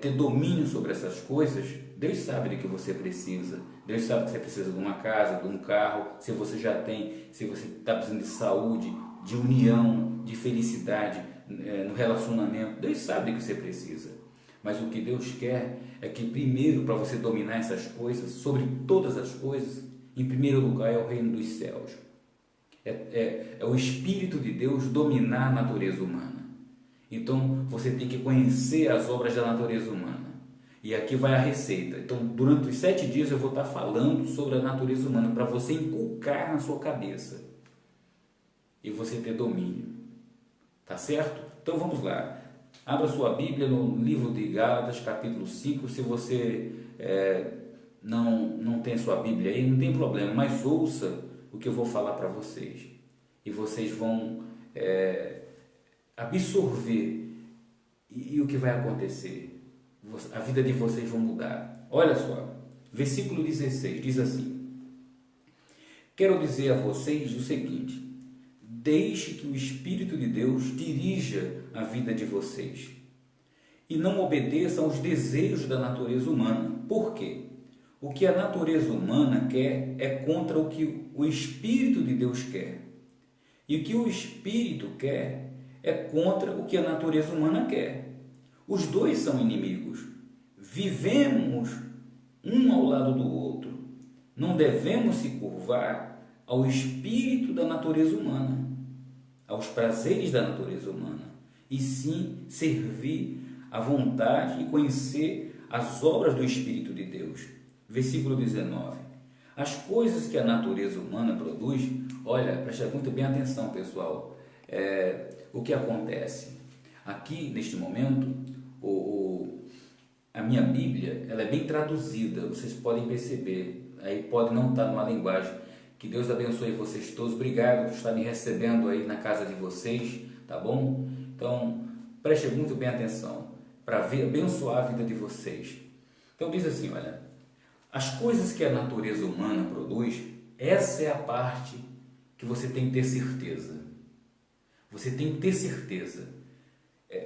ter domínio sobre essas coisas. Deus sabe do que você precisa. Deus sabe que você precisa de uma casa, de um carro, se você já tem, se você está precisando de saúde, de união, de felicidade no relacionamento. Deus sabe do que você precisa. Mas o que Deus quer é que primeiro, para você dominar essas coisas, sobre todas as coisas, em primeiro lugar é o reino dos céus. É o Espírito de Deus dominar a natureza humana. Então, você tem que conhecer as obras da natureza humana. E aqui vai a receita. Então, durante os 7 dias eu vou estar falando sobre a natureza humana para você inculcar na sua cabeça e você ter domínio. Tá certo? Então, vamos lá. Abra sua Bíblia no livro de Gálatas, capítulo 5. Se você não tem sua Bíblia aí, não tem problema, mas ouça o que eu vou falar para vocês. E vocês vão absorver e o que vai acontecer? A vida de vocês vai mudar. Olha só, versículo 16 diz assim: quero dizer a vocês o seguinte: deixe que o Espírito de Deus dirija a vida de vocês e não obedeçam aos desejos da natureza humana. Por quê? O que a natureza humana quer é contra o que o Espírito de Deus quer. E o que o Espírito quer é contra o que a natureza humana quer. Os dois são inimigos. Vivemos um ao lado do outro. Não devemos se curvar ao espírito da natureza humana, aos prazeres da natureza humana, e sim servir à vontade e conhecer as obras do Espírito de Deus. Versículo 19. As coisas que a natureza humana produz, olha, presta muito bem atenção, pessoal. O que acontece? Aqui, neste momento, a minha Bíblia ela é bem traduzida, vocês podem perceber. Aí pode não estar numa linguagem. Que Deus abençoe vocês todos. Obrigado por estar me recebendo aí na casa de vocês, tá bom? Então, preste muito bem atenção para abençoar a vida de vocês. Então diz assim, olha, as coisas que a natureza humana produz, essa é a parte que você tem que ter certeza. Você tem que ter certeza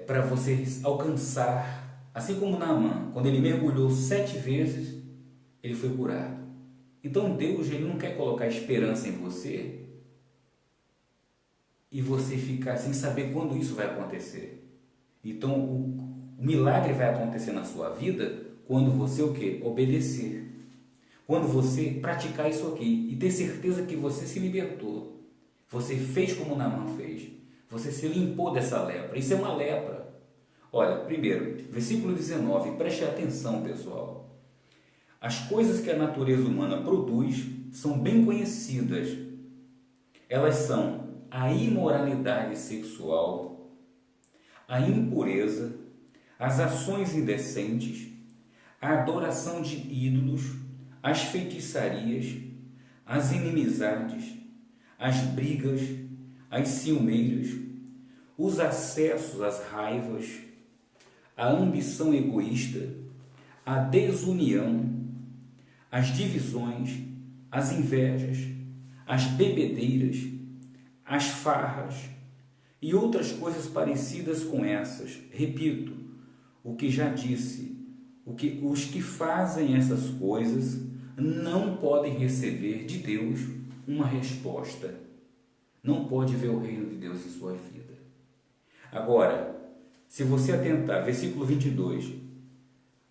para você alcançar, assim como Naamã, quando ele mergulhou 7 vezes, ele foi curado. Então Deus ele não quer colocar esperança em você e você ficar sem saber quando isso vai acontecer. Então o milagre vai acontecer na sua vida quando você o quê? Obedecer. Quando você praticar isso aqui e ter certeza que você se libertou. Você fez como Naamã fez. Você se limpou dessa lepra. Isso é uma lepra. Olha, primeiro, versículo 19, preste atenção, pessoal. As coisas que a natureza humana produz são bem conhecidas. Elas são a imoralidade sexual, a impureza, as ações indecentes, a adoração de ídolos, as feitiçarias, as inimizades, as brigas, as ciumeiras, os acessos às raivas, a ambição egoísta, a desunião, as divisões, as invejas, as bebedeiras, as farras e outras coisas parecidas com essas. Repito o que já disse, os que fazem essas coisas não podem receber de Deus uma resposta. Não pode ver o reino de Deus em sua vida. Agora, se você atentar, versículo 22,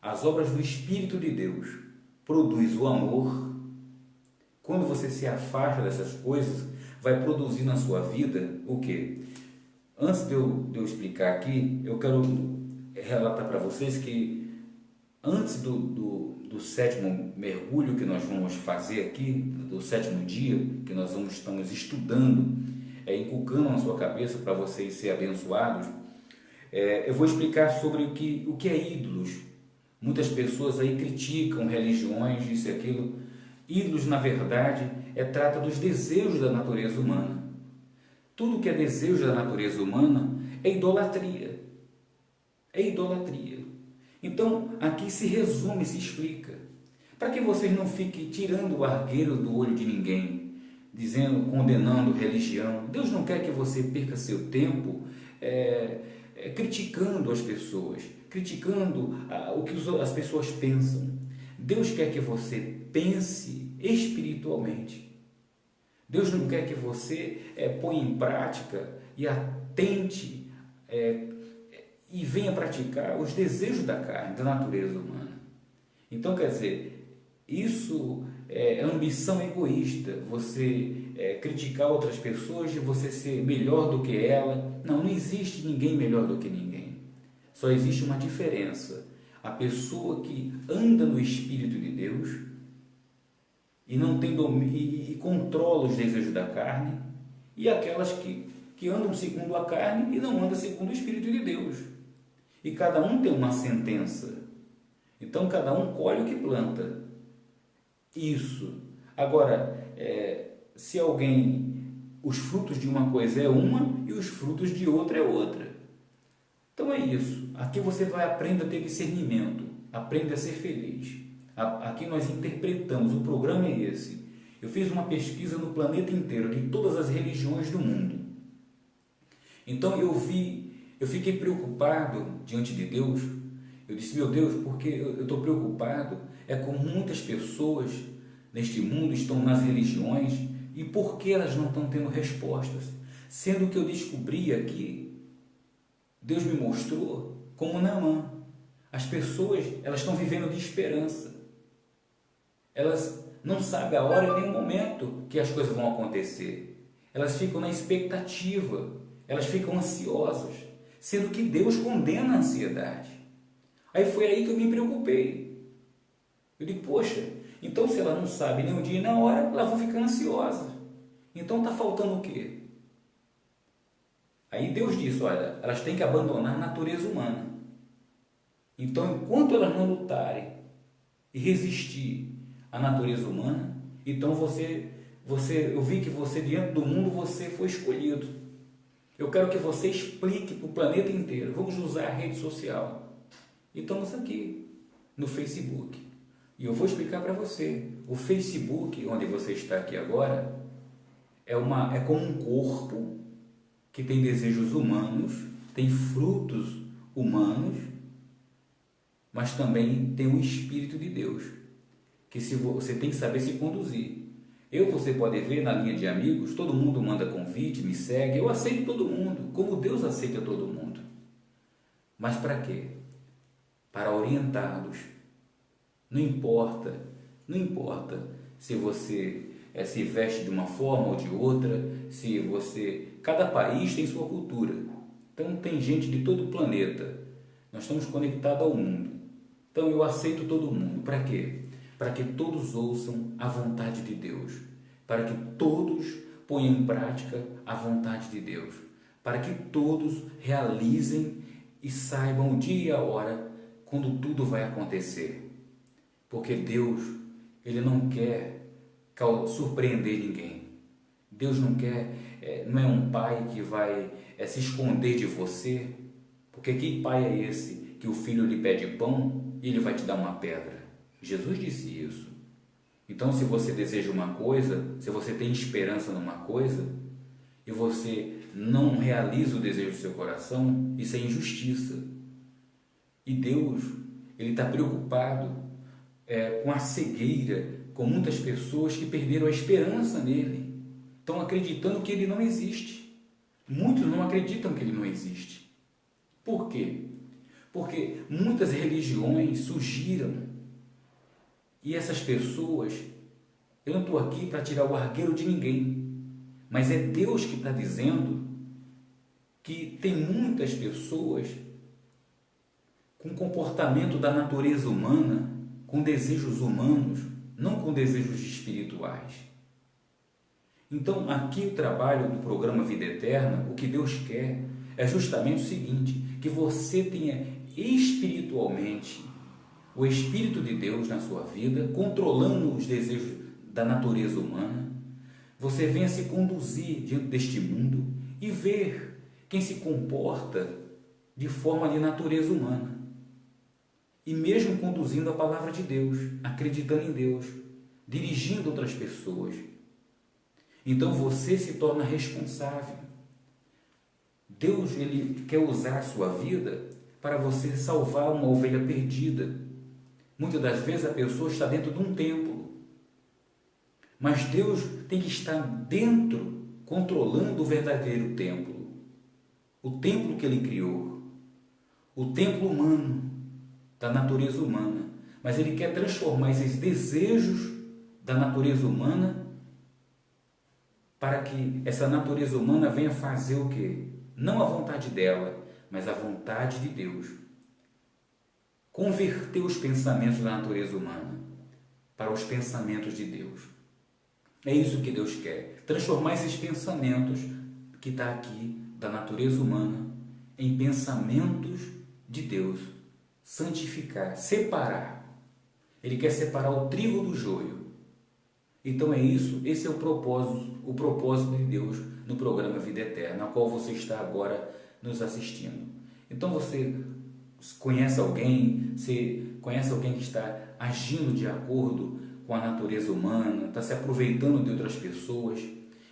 as obras do Espírito de Deus produz o amor. Quando você se afasta dessas coisas, vai produzir na sua vida o quê? Antes de eu explicar aqui, eu quero relatar para vocês que antes do sétimo mergulho que nós vamos fazer aqui, do sétimo dia, que nós estamos estudando, inculcando na sua cabeça para vocês serem abençoados, eu vou explicar sobre o que é ídolos. Muitas pessoas aí criticam religiões, isso e aquilo. Ídolos, na verdade, trata dos desejos da natureza humana. Tudo que é desejo da natureza humana é idolatria. É idolatria. Então, aqui se resume, se explica. Para que vocês não fiquem tirando o argueiro do olho de ninguém, dizendo, condenando religião. Deus não quer que você perca seu tempo criticando as pessoas, criticando o que as pessoas pensam. Deus quer que você pense espiritualmente. Deus não quer que você ponha em prática e atente e venha praticar os desejos da carne, da natureza humana. Então, quer dizer, isso é ambição egoísta, você criticar outras pessoas e você ser melhor do que ela. Não existe ninguém melhor do que ninguém. Só existe uma diferença. A pessoa que anda no Espírito de Deus e não tem domínio e controla os desejos da carne, e aquelas que andam segundo a carne e não andam segundo o Espírito de Deus. E cada um tem uma sentença. Então cada um colhe o que planta. Isso. Agora, se os frutos de uma coisa é uma e os frutos de outra é outra. Então é isso. Aqui você vai aprender a ter discernimento, aprende a ser feliz. Aqui nós interpretamos, o programa é esse. Eu fiz uma pesquisa no planeta inteiro, de todas as religiões do mundo. Então eu fiquei preocupado diante de Deus. Eu disse, meu Deus, porque eu estou preocupado com muitas pessoas neste mundo estão nas religiões e por que elas não estão tendo respostas? Sendo que eu descobri aqui, Deus me mostrou como Naamã. As pessoas, elas estão vivendo de esperança. Elas não sabem a hora nem o momento que as coisas vão acontecer. Elas ficam na expectativa, elas ficam ansiosas, sendo que Deus condena a ansiedade. Aí foi aí que eu me preocupei. Eu digo, poxa, então se ela não sabe nem o dia nem a hora, ela vai ficar ansiosa. Então está faltando o quê? Aí Deus disse, olha, elas têm que abandonar a natureza humana. Então, enquanto elas não lutarem e resistir à natureza humana, então eu vi que você, diante do mundo, você foi escolhido. Eu quero que você explique para o planeta inteiro. Vamos usar a rede social. E estamos aqui, no Facebook. E eu vou explicar para você. O Facebook, onde você está aqui agora, é como um corpo que tem desejos humanos, tem frutos humanos, mas também tem o Espírito de Deus, que você tem que saber se conduzir. Você pode ver na linha de amigos, todo mundo manda convite, me segue, eu aceito todo mundo, como Deus aceita todo mundo. Mas para quê? Para orientá-los. Não importa se você se veste de uma forma ou de outra, cada país tem sua cultura. Então tem gente de todo o planeta. Nós estamos conectados ao mundo. Então eu aceito todo mundo. Para quê? Para que todos ouçam a vontade de Deus, para que todos ponham em prática a vontade de Deus, para que todos realizem e saibam o dia e a hora quando tudo vai acontecer. Porque Deus, Ele não quer surpreender ninguém. Deus não é um pai que vai se esconder de você, porque que pai é esse que o filho lhe pede pão e ele vai te dar uma pedra? Jesus disse isso. Então, se você deseja uma coisa, se você tem esperança numa coisa e você não realiza o desejo do seu coração, isso é injustiça. E Deus, Ele está preocupado com a cegueira, com muitas pessoas que perderam a esperança nele, estão acreditando que Ele não existe. Muitos não acreditam que Ele não existe. Por quê? Porque muitas religiões surgiram e essas pessoas, eu não estou aqui para tirar o argueiro de ninguém, mas é Deus que está dizendo que tem muitas pessoas com comportamento da natureza humana, com desejos humanos, não com desejos espirituais. Então, aqui o trabalho do programa Vida Eterna, o que Deus quer é justamente o seguinte, que você tenha espiritualmente o Espírito de Deus na sua vida, controlando os desejos da natureza humana, você venha se conduzir diante deste mundo e ver quem se comporta de forma de natureza humana. E mesmo conduzindo a palavra de Deus, acreditando em Deus, dirigindo outras pessoas. Então você se torna responsável. Deus, ele quer usar a sua vida para você salvar uma ovelha perdida. Muitas das vezes a pessoa está dentro de um templo, mas Deus tem que estar dentro, controlando o verdadeiro templo, o templo que ele criou, o templo humano, da natureza humana, mas ele quer transformar esses desejos da natureza humana para que essa natureza humana venha fazer o quê? Não a vontade dela, mas a vontade de Deus. Converter os pensamentos da natureza humana para os pensamentos de Deus. É isso que Deus quer. Transformar esses pensamentos que está aqui da natureza humana em pensamentos de Deus. Santificar, separar. Ele quer separar o trigo do joio. Então é isso, esse é o propósito de Deus no programa Vida Eterna, ao qual você está agora nos assistindo. Então você conhece alguém que está agindo de acordo com a natureza humana, está se aproveitando de outras pessoas.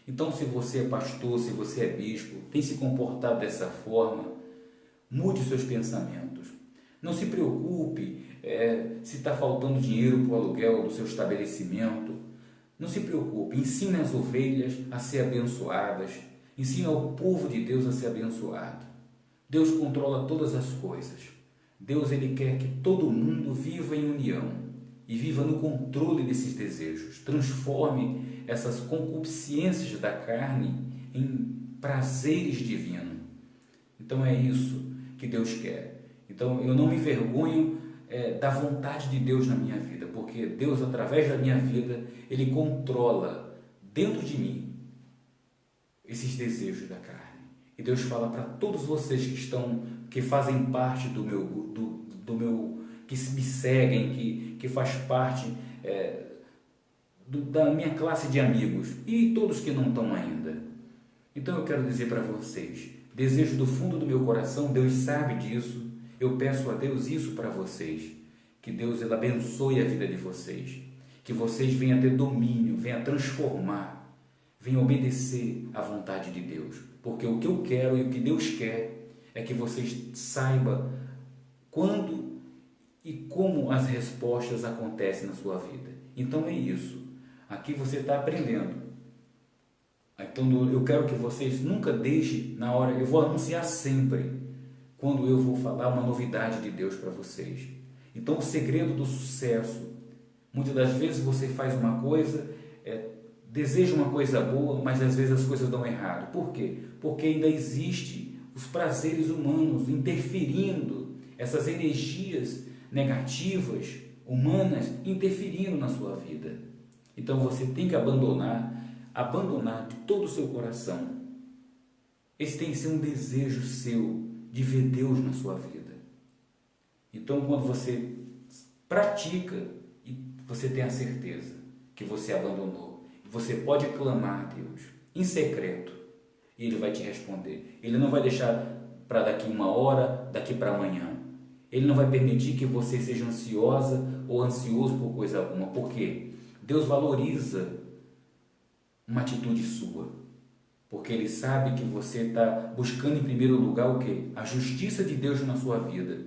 Então, se você é pastor, se você é bispo, tem se comportado dessa forma, mude seus pensamentos. Não se preocupe se está faltando dinheiro para o aluguel do seu estabelecimento. Não se preocupe, ensine as ovelhas a ser abençoadas, ensine ao povo de Deus a ser abençoado. Deus controla todas as coisas. Deus, ele quer que todo mundo viva em união e viva no controle desses desejos. Transforme essas concupiscências da carne em prazeres divinos. Então é isso que Deus quer. Então eu não me envergonho da vontade de Deus na minha vida, porque Deus, através da minha vida, ele controla dentro de mim esses desejos da carne. E Deus fala para todos vocês que fazem parte do meu, que me seguem, que faz parte da minha classe de amigos e todos que não estão ainda. Então eu quero dizer para vocês, desejo do fundo do meu coração, Deus sabe disso, eu peço a Deus isso para vocês, que Deus ele abençoe a vida de vocês, que vocês venham ter domínio, venham transformar, venham obedecer à vontade de Deus, porque o que eu quero e o que Deus quer é que vocês saibam quando e como as respostas acontecem na sua vida. Então é isso, aqui você está aprendendo. Então eu quero que vocês nunca deixem na hora, eu vou anunciar sempre quando eu vou falar uma novidade de Deus para vocês. Então o segredo do sucesso, muitas das vezes você faz uma coisa, deseja uma coisa boa, mas às vezes as coisas dão errado. Por quê? Porque ainda existe os prazeres humanos interferindo, essas energias negativas, humanas, interferindo na sua vida. Então você tem que abandonar de todo o seu coração. Esse tem que ser um desejo seu de ver Deus na sua vida. Então quando você pratica, você tem a certeza que você abandonou. Você pode clamar a Deus em secreto e Ele vai te responder. Ele não vai deixar para daqui uma hora, daqui para amanhã. Ele não vai permitir que você seja ansiosa ou ansioso por coisa alguma. Por quê? Deus valoriza uma atitude sua, porque Ele sabe que você está buscando em primeiro lugar o quê? A justiça de Deus na sua vida,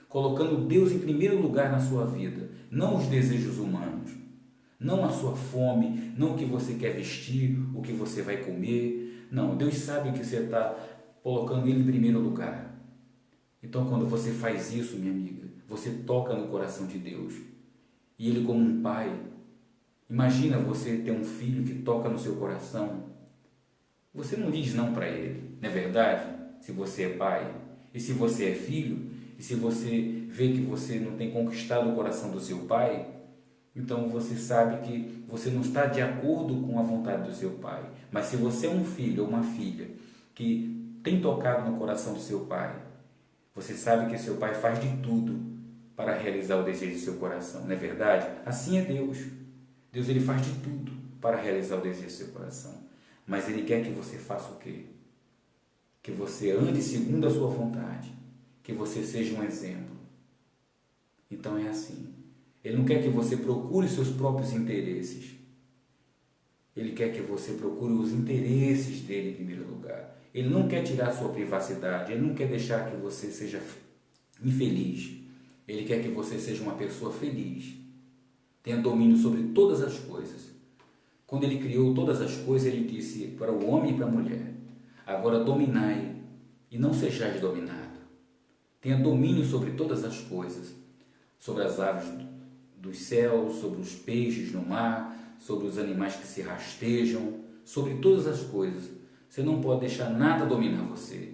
colocando Deus em primeiro lugar na sua vida, não os desejos humanos, não a sua fome, não o que você quer vestir, o que você vai comer. Não, Deus sabe que você está colocando Ele em primeiro lugar. Então quando você faz isso, minha amiga, você toca no coração de Deus. E Ele, como um pai, imagina você ter um filho que toca no seu coração. Você não diz não para ele, não é verdade? Se você é pai, e se você é filho, E se você vê que você não tem conquistado o coração do seu pai, então você sabe que você não está de acordo com a vontade do seu pai. Mas se você é um filho ou uma filha que tem tocado no coração do seu pai, você sabe que seu pai faz de tudo para realizar o desejo do seu coração, não é verdade? Assim é Deus. Deus, ele faz de tudo para realizar o desejo do seu coração. Mas ele quer que você faça o quê? Que você ande segundo a sua vontade. Que você seja um exemplo. Então é assim. Ele não quer que você procure seus próprios interesses. Ele quer que você procure os interesses dele em primeiro lugar. Ele não quer tirar a sua privacidade. Ele não quer deixar que você seja infeliz. Ele quer que você seja uma pessoa feliz. Tenha domínio sobre todas as coisas. Quando ele criou todas as coisas, ele disse para o homem e para a mulher: agora dominai e não sejais dominado. Tenha domínio sobre todas as coisas, sobre as aves dos céus, sobre os peixes no mar, sobre os animais que se rastejam, sobre todas as coisas. Você não pode deixar nada dominar você.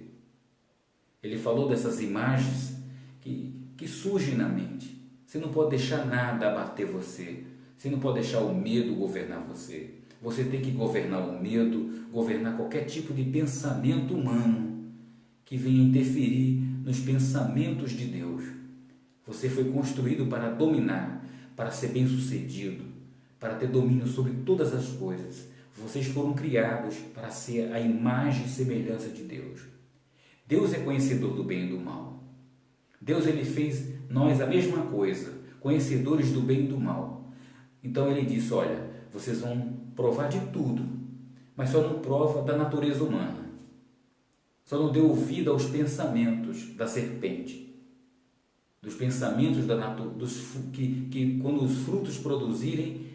Ele falou dessas imagens que surgem na mente. Você não pode deixar nada abater você. Você não pode deixar o medo governar você. Você tem que governar o medo, governar qualquer tipo de pensamento humano que venha interferir nos pensamentos de Deus. Você foi construído para dominar, para ser bem-sucedido, para ter domínio sobre todas as coisas. Vocês foram criados para ser a imagem e semelhança de Deus. Deus é conhecedor do bem e do mal. Deus, ele fez nós a mesma coisa, conhecedores do bem e do mal. Então ele disse: olha, vocês vão provar de tudo, mas só não prova da natureza humana. Só não dê ouvido aos pensamentos da serpente, dos pensamentos da natureza, que quando os frutos produzirem,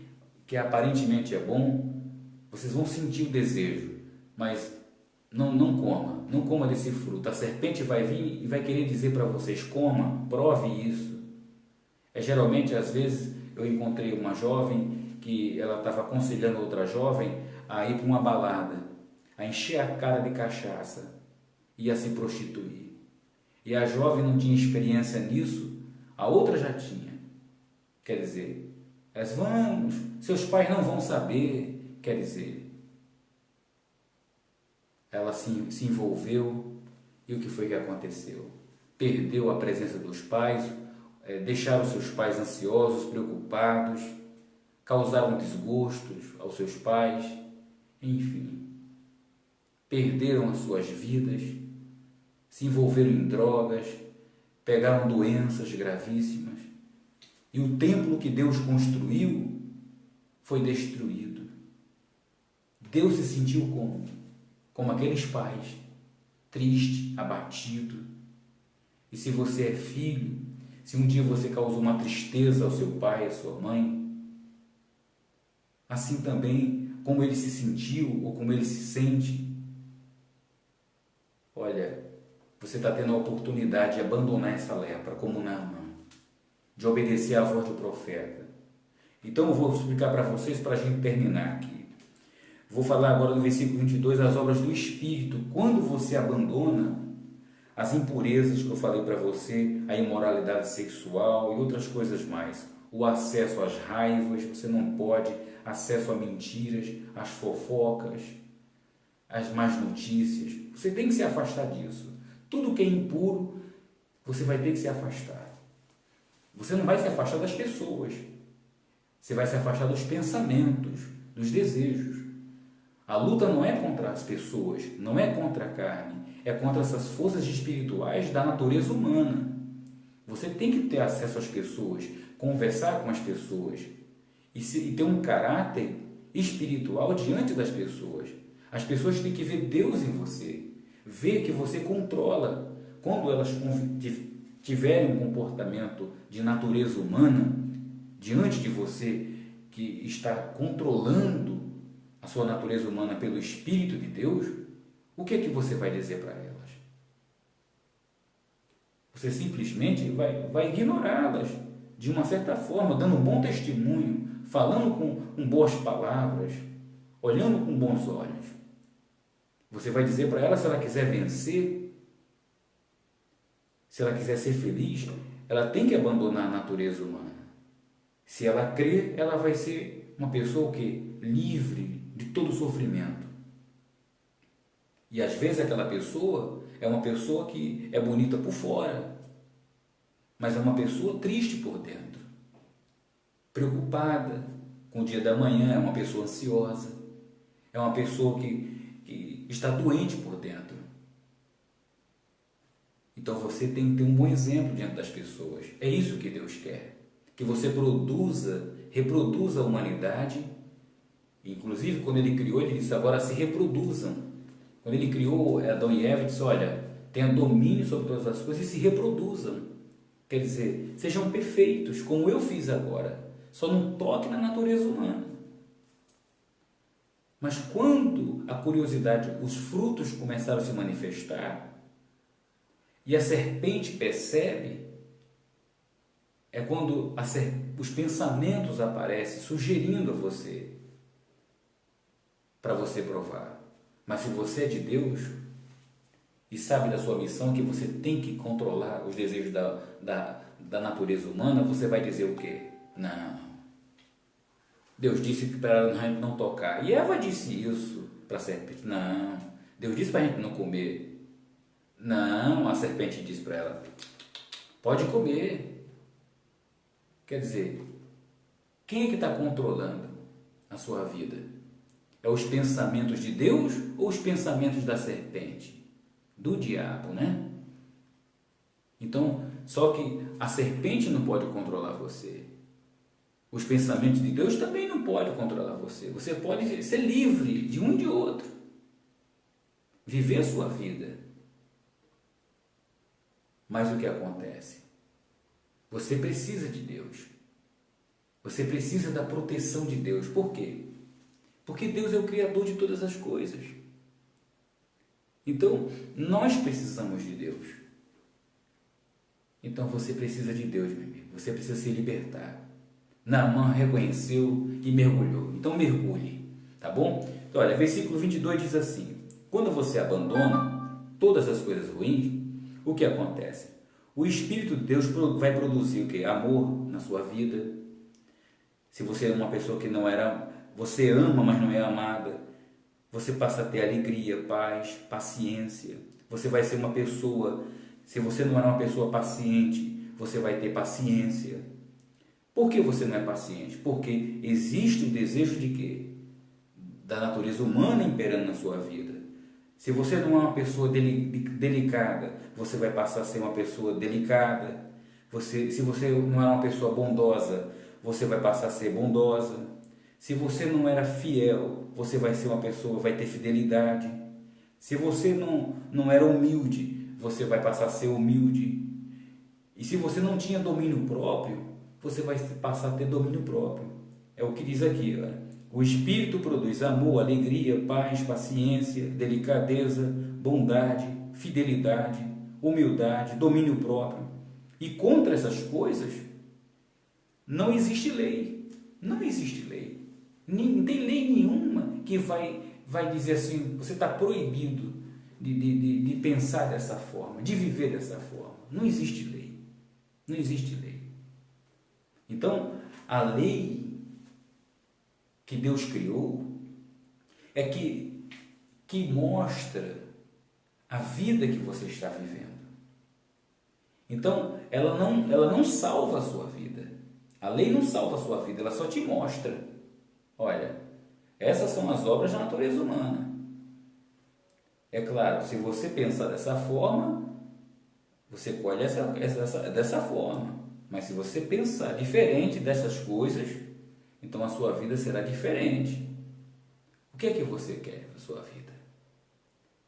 que aparentemente é bom, vocês vão sentir o desejo, mas não coma desse fruto. A serpente vai vir e vai querer dizer para vocês: coma, prove isso. Geralmente, às vezes, eu encontrei uma jovem que ela estava aconselhando outra jovem a ir para uma balada, a encher a cara de cachaça e a se prostituir. E a jovem não tinha experiência nisso, a outra já tinha. Quer dizer, vamos, seus pais não vão saber. Quer dizer, ela se envolveu e o que foi que aconteceu? Perdeu a presença dos pais, deixaram seus pais ansiosos, preocupados, causaram desgostos aos seus pais, enfim, perderam as suas vidas, se envolveram em drogas, pegaram doenças gravíssimas e o templo que Deus construiu foi destruído. Deus se sentiu como aqueles pais, triste, abatido. E se você é filho, se um dia você causou uma tristeza ao seu pai, à sua mãe, assim também como ele se sentiu ou como ele se sente, olha, você está tendo a oportunidade de abandonar essa lepra, como Naamã, de obedecer à voz do profeta. Então eu vou explicar para vocês, para a gente terminar aqui. Vou falar agora no versículo 22, as obras do Espírito. Quando você abandona as impurezas que eu falei para você, a imoralidade sexual e outras coisas mais, o acesso às raivas, você não pode, acesso a mentiras, às fofocas, às más notícias, você tem que se afastar disso. Tudo que é impuro, você vai ter que se afastar. Você não vai se afastar das pessoas, você vai se afastar dos pensamentos, dos desejos. A luta não é contra as pessoas, não é contra a carne, é contra essas forças espirituais da natureza humana. Você tem que ter acesso às pessoas, conversar com as pessoas e ter um caráter espiritual diante das pessoas. As pessoas têm que ver Deus em você, ver que você controla. Quando elas tiverem um comportamento de natureza humana diante de você, que está controlando a sua natureza humana pelo Espírito de Deus, o que é que você vai dizer para elas? Você simplesmente vai ignorá-las de uma certa forma, dando um bom testemunho, falando com boas palavras, olhando com bons olhos. Você vai dizer para ela, se ela quiser vencer, se ela quiser ser feliz, ela tem que abandonar a natureza humana. Se ela crer, ela vai ser uma pessoa o quê? Livre de todo sofrimento. E às vezes aquela pessoa é uma pessoa que é bonita por fora, mas é uma pessoa triste por dentro, preocupada com o dia da manhã, é uma pessoa ansiosa, é uma pessoa que está doente por dentro. Então você tem que ter um bom exemplo diante das pessoas. É isso que Deus quer. Que você reproduza a humanidade. Inclusive, quando Ele criou, Ele disse, agora se reproduzam. Quando Ele criou Adão e Eva, Ele disse, olha, tenha domínio sobre todas as coisas e se reproduzam. Quer dizer, sejam perfeitos, como eu fiz agora. Só não toque na natureza humana. Mas quando a curiosidade, os frutos começaram a se manifestar, e a serpente percebe, é quando os pensamentos aparecem sugerindo a você, para você provar. Mas se você é de Deus e sabe da sua missão, que você tem que controlar os desejos da natureza humana, você vai dizer o quê? Não. Deus disse que para a gente não tocar. E Eva disse isso para a serpente. Não. Deus disse para a gente não comer. Não, a serpente disse para ela, pode comer. Quer dizer, quem é que está controlando a sua vida? É os pensamentos de Deus ou os pensamentos da serpente? Do diabo, né? Então, só que a serpente não pode controlar você. Os pensamentos de Deus também não podem controlar você. Você pode ser livre de um e de outro. Viver a sua vida. Mas o que acontece? Você precisa de Deus. Você precisa da proteção de Deus. Por quê? Porque Deus é o Criador de todas as coisas. Então, nós precisamos de Deus. Então, você precisa de Deus, meu amigo. Você precisa se libertar. Naamã reconheceu e mergulhou. Então, mergulhe. Tá bom? Então, olha, versículo 22 diz assim, quando você abandona todas as coisas ruins, o que acontece? O Espírito de Deus vai produzir o quê? Amor na sua vida. Se você é uma pessoa que não era, você ama, mas não é amada, você passa a ter alegria, paz, paciência. Você vai ser uma pessoa, se você não era uma pessoa paciente, você vai ter paciência. Por que você não é paciente? Porque existe o desejo de quê? Da natureza humana imperando na sua vida. Se você não é uma pessoa delicada, você vai passar a ser uma pessoa delicada. Se você não é uma pessoa bondosa, você vai passar a ser bondosa. Se você não era fiel, você vai ser uma pessoa, vai ter fidelidade. Se você não era humilde, você vai passar a ser humilde. E se você não tinha domínio próprio, você vai passar a ter domínio próprio. É o que diz aqui, olha. O Espírito produz amor, alegria, paz, paciência, delicadeza, bondade, fidelidade, humildade, domínio próprio. E contra essas coisas, não existe lei. Não existe lei. Não tem lei nenhuma que vai dizer assim, você está proibido de pensar dessa forma, de viver dessa forma. Não existe lei. Não existe lei. Então, a lei que Deus criou é que mostra a vida que você está vivendo. Então, ela não salva a sua vida. A lei não salva a sua vida, ela só te mostra. Olha, essas são as obras da natureza humana. É claro, se você pensar dessa forma, você colhe dessa forma. Mas se você pensar diferente dessas coisas, então a sua vida será diferente. O que é que você quer da sua vida?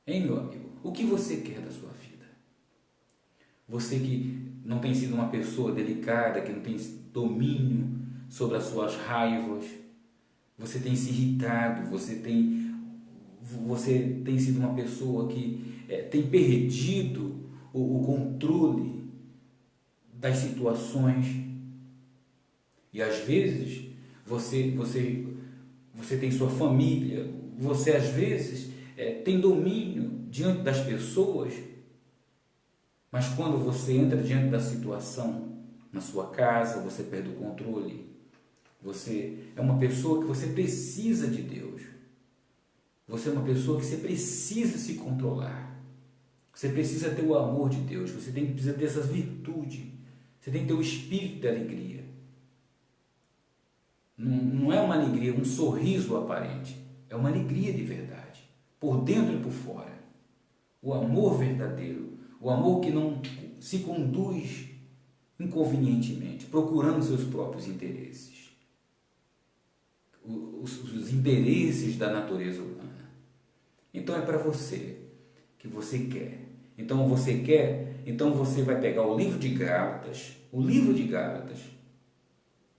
Hein, meu amigo? O que você quer da sua vida? Você que não tem sido uma pessoa delicada, que não tem domínio sobre as suas raivas, você tem se irritado, você tem sido uma pessoa que tem perdido o controle das situações. E às vezes você tem sua família, você às vezes tem domínio diante das pessoas, Mas quando você entra diante da situação, na sua casa, você perde o controle. Você é uma pessoa que você precisa de Deus. Você é uma pessoa que você precisa se controlar. Você precisa ter o amor de Deus. Você precisa ter essas virtudes. Você tem que ter o espírito da alegria. Não é uma alegria, um sorriso aparente. É uma alegria de verdade. Por dentro e por fora. O amor verdadeiro. O amor que não se conduz inconvenientemente, procurando seus próprios interesses. Os interesses da natureza humana. Então é para você que você quer. Então você vai pegar o livro de Gálatas,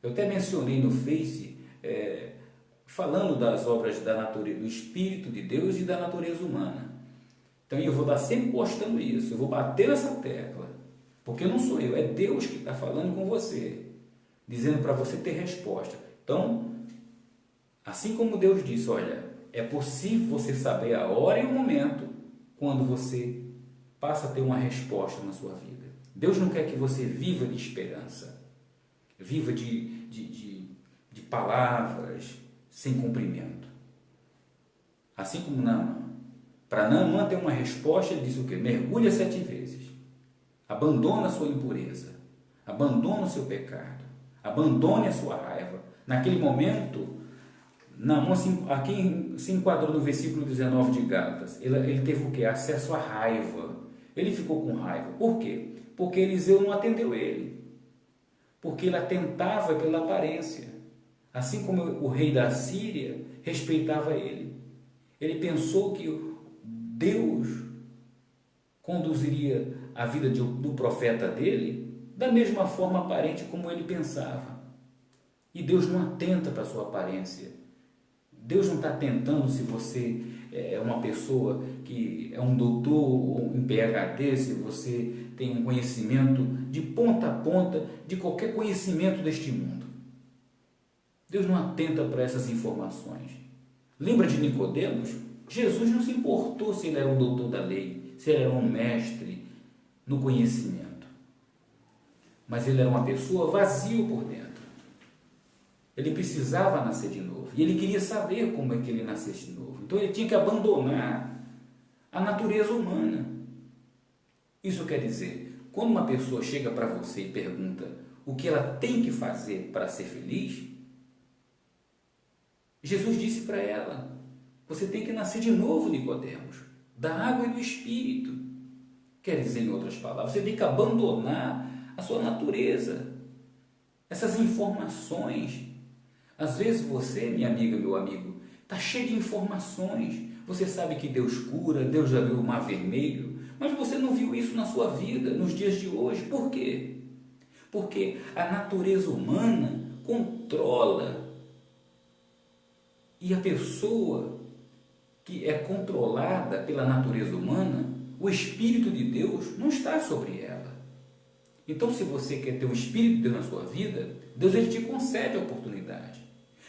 eu até mencionei no Face, falando das obras da natureza, do Espírito de Deus e da natureza humana. Então eu vou estar sempre postando isso, eu vou bater nessa tecla, porque não sou eu, é Deus que está falando com você, dizendo para você ter resposta. Então, assim como Deus disse, olha, é possível você saber a hora e o momento quando você passa a ter uma resposta na sua vida. Deus não quer que você viva de esperança, viva de palavras sem cumprimento. Assim como Naamã. Para Naamã ter uma resposta, ele disse o quê? Mergulha 7 vezes. Abandona a sua impureza. Abandona o seu pecado. Abandone a sua raiva. Naquele momento, Naamã aqui se enquadrou no versículo 19 de Gálatas. Ele teve o quê? Acesso à raiva. Ele ficou com raiva. Por quê? Porque Eliseu não atendeu ele. Porque ele atentava pela aparência. Assim como o rei da Síria respeitava ele. Ele pensou que Deus conduziria a vida do profeta dele da mesma forma aparente como ele pensava. E Deus não atenta para a sua aparência. Deus não está tentando se você é uma pessoa que é um doutor em PhD, se você tem um conhecimento de ponta a ponta de qualquer conhecimento deste mundo. Deus não atenta para essas informações. Lembra de Nicodemos? Jesus não se importou se ele era um doutor da lei, se ele era um mestre no conhecimento. Mas ele era uma pessoa vazio por dentro. Ele precisava nascer de novo. E ele queria saber como é que ele nascesse de novo. Então ele tinha que abandonar a natureza humana. Isso quer dizer, quando uma pessoa chega para você e pergunta o que ela tem que fazer para ser feliz, Jesus disse para ela, você tem que nascer de novo, Nicodemos, da água e do Espírito. Quer dizer, em outras palavras, você tem que abandonar a sua natureza, essas informações. Às vezes você, minha amiga, meu amigo, está cheio de informações. Você sabe que Deus cura, Deus já viu o mar vermelho, mas você não viu isso na sua vida, nos dias de hoje. Por quê? Porque a natureza humana controla. E a pessoa que é controlada pela natureza humana, o Espírito de Deus não está sobre ela. Então, se você quer ter o Espírito de Deus na sua vida, Deus ele te concede a oportunidade.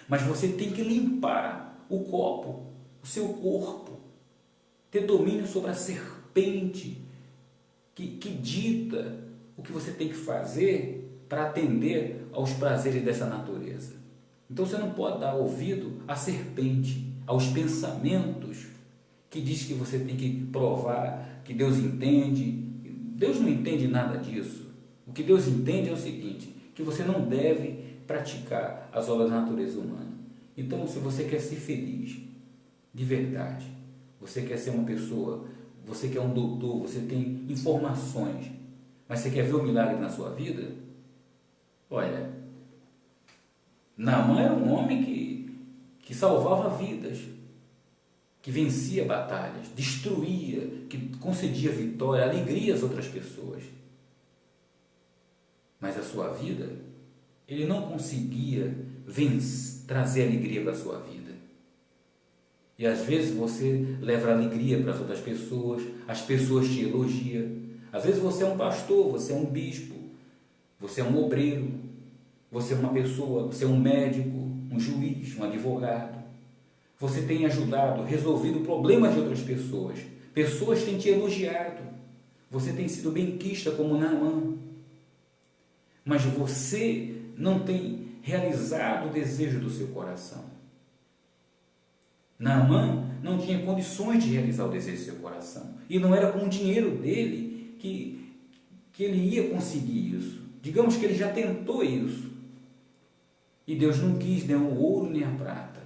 Mas você tem que limpar o copo, o seu corpo, ter domínio sobre a serpente que dita o que você tem que fazer para atender aos prazeres dessa natureza. Então você não pode dar ouvido à serpente, aos pensamentos que diz que você tem que provar que Deus entende. Deus não entende nada disso. O que Deus entende é o seguinte, que você não deve praticar as obras da natureza humana. Então, se você quer ser feliz, de verdade, você quer ser uma pessoa, você quer um doutor, você tem informações, mas você quer ver o milagre na sua vida? Olha, Naamã era um homem que salvava vidas, que vencia batalhas, destruía, que concedia vitória, alegria às outras pessoas. Mas a sua vida, ele não conseguia trazer alegria para a sua vida. E às vezes você leva alegria para as outras pessoas, as pessoas te elogiam. Às vezes você é um pastor, você é um bispo, você é um obreiro, você é uma pessoa, você é um médico, um juiz, um advogado. Você tem ajudado, resolvido problemas de outras pessoas. Pessoas têm te elogiado. Você tem sido benquista como Naamã, mas você não tem realizado o desejo do seu coração. Naamã não tinha condições de realizar o desejo do seu coração. E não era com o dinheiro dele que ele ia conseguir isso. Digamos que ele já tentou isso. E Deus não quis nem o ouro nem a prata.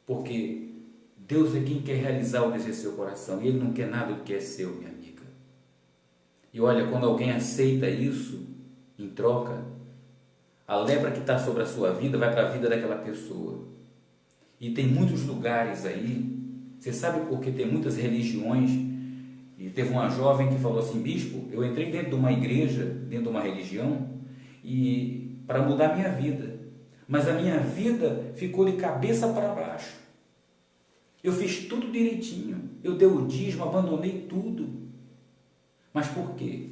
Porque Deus é quem quer realizar o desejo do seu coração. E Ele não quer nada do que é seu, minha amiga. E olha, quando alguém aceita isso, em troca, a lepra que está sobre a sua vida vai para a vida daquela pessoa. E tem muitos lugares aí, você sabe por que tem muitas religiões, e teve uma jovem que falou assim: bispo, eu entrei dentro de uma igreja, dentro de uma religião, e para mudar a minha vida, mas a minha vida ficou de cabeça para baixo. Eu fiz tudo direitinho, eu dei o dízimo, abandonei tudo. Mas por quê?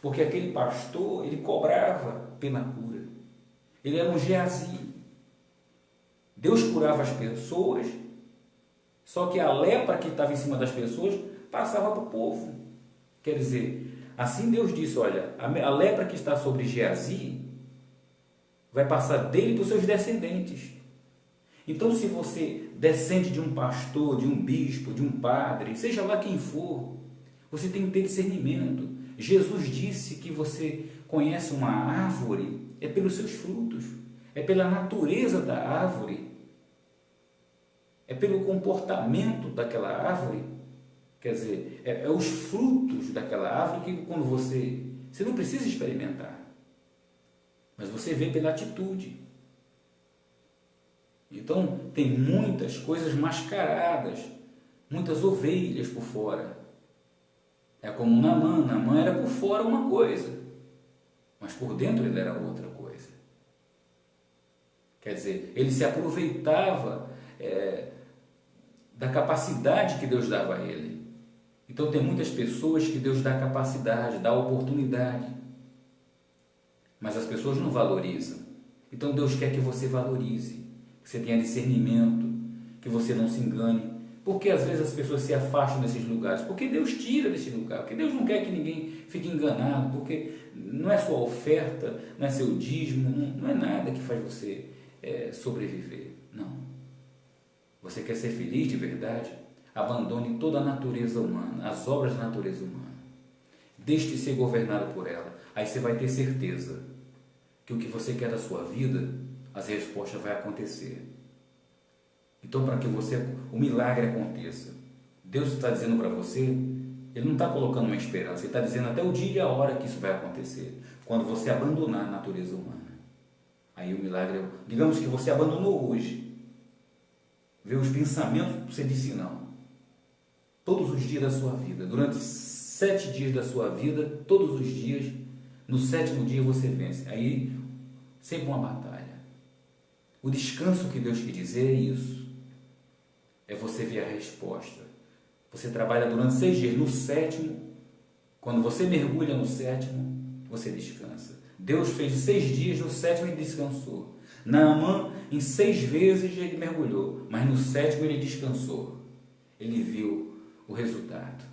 Porque aquele pastor, ele cobrava pela cura. Ele era um Geazi. Deus curava as pessoas, só que a lepra que estava em cima das pessoas passava para o povo. Quer dizer, assim Deus disse: olha, a lepra que está sobre Geazi vai passar dele para os seus descendentes. Então, se você descende de um pastor, de um bispo, de um padre, seja lá quem for, você tem que ter discernimento. Jesus disse que você conhece uma árvore é pelos seus frutos, é pela natureza da árvore, é pelo comportamento daquela árvore. Quer dizer, é os frutos daquela árvore que quando você não precisa experimentar, mas você vê pela atitude. Então, tem muitas coisas mascaradas, muitas ovelhas por fora. É como Naamã. Naamã era por fora uma coisa, mas por dentro ele era outra coisa. Quer dizer, ele se aproveitava da capacidade que Deus dava a ele. Então, tem muitas pessoas que Deus dá capacidade, dá oportunidade, mas as pessoas não valorizam. Então, Deus quer que você valorize, que você tenha discernimento, que você não se engane. Porque às vezes as pessoas se afastam desses lugares? Porque Deus tira desse lugar, porque Deus não quer que ninguém fique enganado, porque não é sua oferta, não é seu dízimo, não é nada que faz você sobreviver. Não. Você quer ser feliz de verdade? Abandone toda a natureza humana, as obras da natureza humana. Deixe-se ser governado por ela. Aí você vai ter certeza que o que você quer da sua vida, as respostas vão acontecer. Então, para que o milagre aconteça, Deus está dizendo para você, Ele não está colocando uma esperança, Ele está dizendo até o dia e a hora que isso vai acontecer, quando você abandonar a natureza humana. Aí o milagre, digamos que você abandonou hoje, vê os pensamentos, você disse não. Todos os dias da sua vida, durante 7 dias da sua vida, todos os dias, no 7º dia você vence. Aí, sempre uma batalha. O descanso que Deus quer dizer é isso. É você ver a resposta. Você trabalha durante 6 dias. No 7º, quando você mergulha no 7º, você descansa. Deus fez 6 dias, no 7º ele descansou. Naamã, em 6 vezes ele mergulhou, mas no 7º ele descansou. Ele viu o resultado.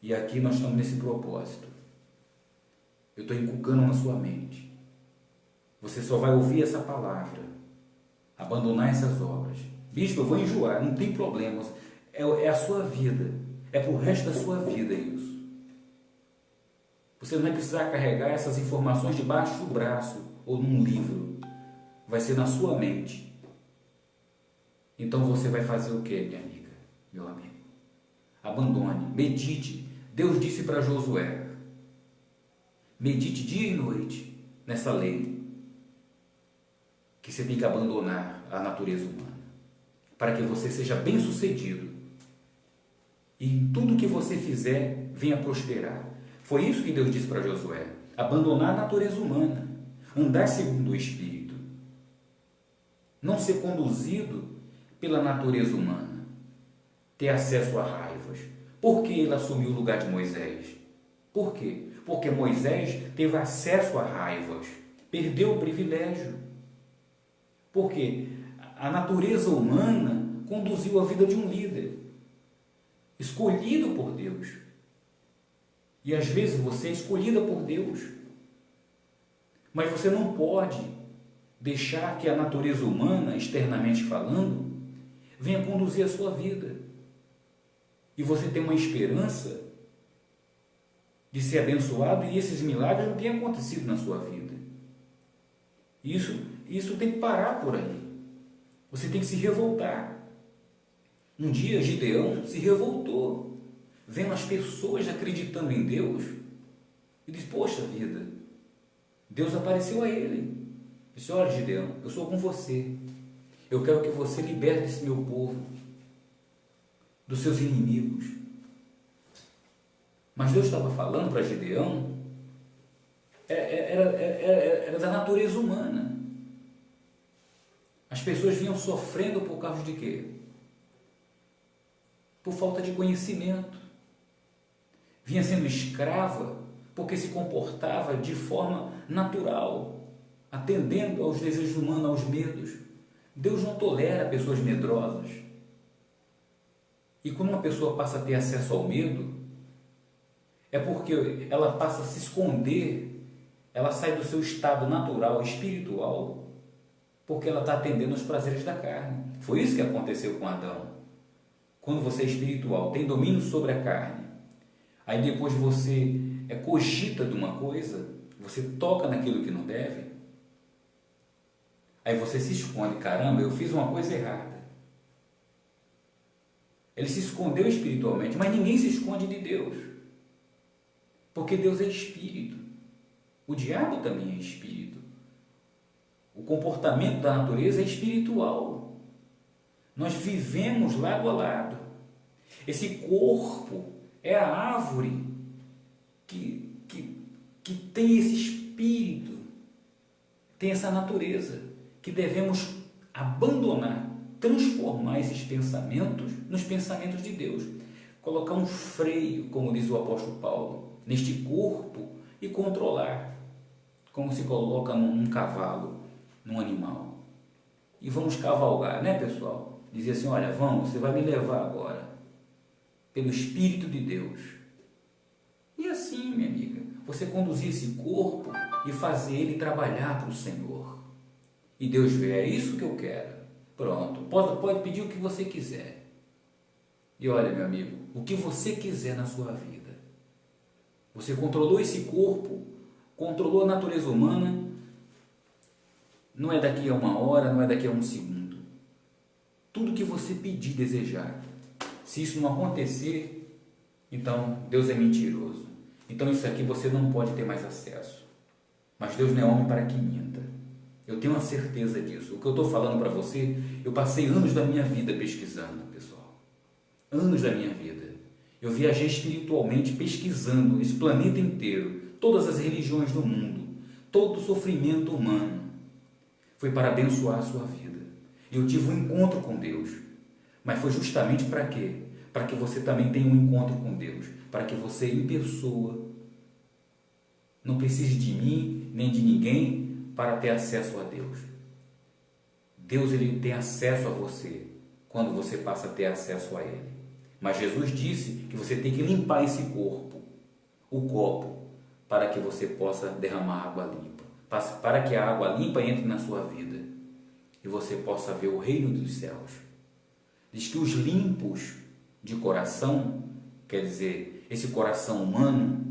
E aqui nós estamos nesse propósito. Eu estou inculcando na sua mente. Você só vai ouvir essa palavra, abandonar essas obras. Bispo, eu vou enjoar, não tem problema. É a sua vida, é para o resto da sua vida isso. Você não vai precisar carregar essas informações debaixo do braço ou num livro. Vai ser na sua mente. Então você vai fazer o que, minha amiga, meu amigo? Abandone, medite. Deus disse para Josué: medite dia e noite nessa lei, que você tem que abandonar a natureza humana, para que você seja bem-sucedido e em tudo que você fizer venha prosperar. Foi isso que Deus disse para Josué: abandonar a natureza humana, andar segundo o Espírito, não ser conduzido pela natureza humana, ter acesso a raivas. Por que ele assumiu o lugar de Moisés? Por quê? Porque Moisés teve acesso a raivas, perdeu o privilégio. Porque a natureza humana conduziu a vida de um líder, escolhido por Deus. E às vezes você é escolhida por Deus, mas você não pode deixar que a natureza humana, externamente falando, venha conduzir a sua vida. E você tem uma esperança de ser abençoado e esses milagres não têm acontecido na sua vida. Isso tem que parar por aí. Você tem que se revoltar. Um dia Gideão se revoltou, vendo as pessoas acreditando em Deus, e disse: poxa vida, Deus apareceu a ele. Disse: olha, Gideão, eu sou com você. Eu quero que você liberte esse meu povo dos seus inimigos. Mas Deus estava falando para Gideão, era da natureza humana. As pessoas vinham sofrendo por causa de quê? Por falta de conhecimento. Vinha sendo escrava porque se comportava de forma natural, atendendo aos desejos humanos, aos medos. Deus não tolera pessoas medrosas. E quando uma pessoa passa a ter acesso ao medo, é porque ela passa a se esconder, ela sai do seu estado natural, espiritual, porque ela está atendendo aos prazeres da carne. Foi isso que aconteceu com Adão. Quando você é espiritual, tem domínio sobre a carne, aí depois você cogita de uma coisa, você toca naquilo que não deve, aí você se esconde: caramba, eu fiz uma coisa errada. Ele se escondeu espiritualmente, mas ninguém se esconde de Deus, porque Deus é espírito. O diabo também é espírito. O comportamento da natureza é espiritual. Nós vivemos lado a lado. Esse corpo é a árvore que tem esse espírito, tem essa natureza, que devemos abandonar, transformar esses pensamentos nos pensamentos de Deus. Colocar um freio, como diz o apóstolo Paulo, neste corpo e controlar, como se coloca num cavalo, num animal. E vamos cavalgar, né, pessoal? Dizer assim: olha, vamos, você vai me levar agora, pelo Espírito de Deus. E assim, minha amiga, você conduzir esse corpo e fazer ele trabalhar para o Senhor. E Deus vê: é isso que eu quero. Pronto, pode pedir o que você quiser. E olha, meu amigo, o que você quiser na sua vida. Você controlou esse corpo, controlou a natureza humana. Não é daqui a uma hora, não é daqui a um segundo. Tudo que você pedir, desejar. Se isso não acontecer, então Deus é mentiroso. Então isso aqui você não pode ter mais acesso. Mas Deus não é homem para que minta. Eu tenho uma certeza disso. O que eu estou falando para você, eu passei anos da minha vida pesquisando, pessoal. Anos da minha vida. Eu viajei espiritualmente pesquisando esse planeta inteiro, todas as religiões do mundo, todo o sofrimento humano. Foi para abençoar a sua vida. Eu tive um encontro com Deus. Mas foi justamente para quê? Para que você também tenha um encontro com Deus. Para que você, em pessoa, não precise de mim, nem de ninguém, para ter acesso a Deus. Deus, ele tem acesso a você quando você passa a ter acesso a Ele. Mas Jesus disse que você tem que limpar esse corpo, o copo, para que você possa derramar água limpa. Para que a água limpa entre na sua vida e você possa ver o reino dos céus. Diz que os limpos de coração, quer dizer, esse coração humano,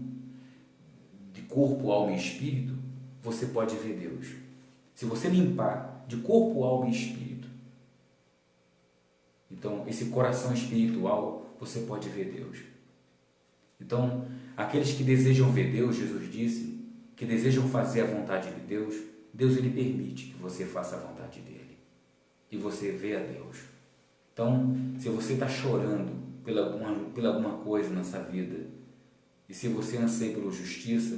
de corpo, alma e espírito, você pode ver Deus. Se você limpar de corpo, alma e espírito, então esse coração espiritual, você pode ver Deus. Então, aqueles que desejam ver Deus, Jesus disse, que desejam fazer a vontade de Deus, Deus, ele permite que você faça a vontade dele. E você vê a Deus. Então, se você está chorando pela alguma coisa nessa vida, e se você anseia pela justiça,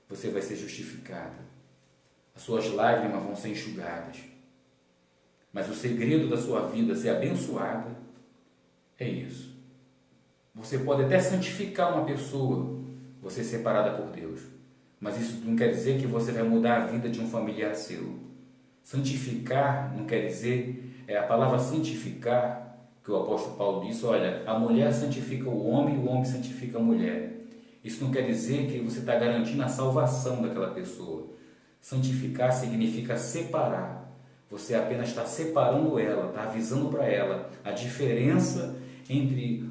você vai ser justificado. As suas lágrimas vão ser enxugadas. Mas o segredo da sua vida ser abençoada é isso. Você pode até santificar uma pessoa, você separada por Deus, mas isso não quer dizer que você vai mudar a vida de um familiar seu. Santificar não quer dizer, a palavra santificar, que o apóstolo Paulo disse, olha, a mulher santifica o homem santifica a mulher. Isso não quer dizer que você está garantindo a salvação daquela pessoa. Santificar significa separar. Você apenas está separando ela, está avisando para ela a diferença entre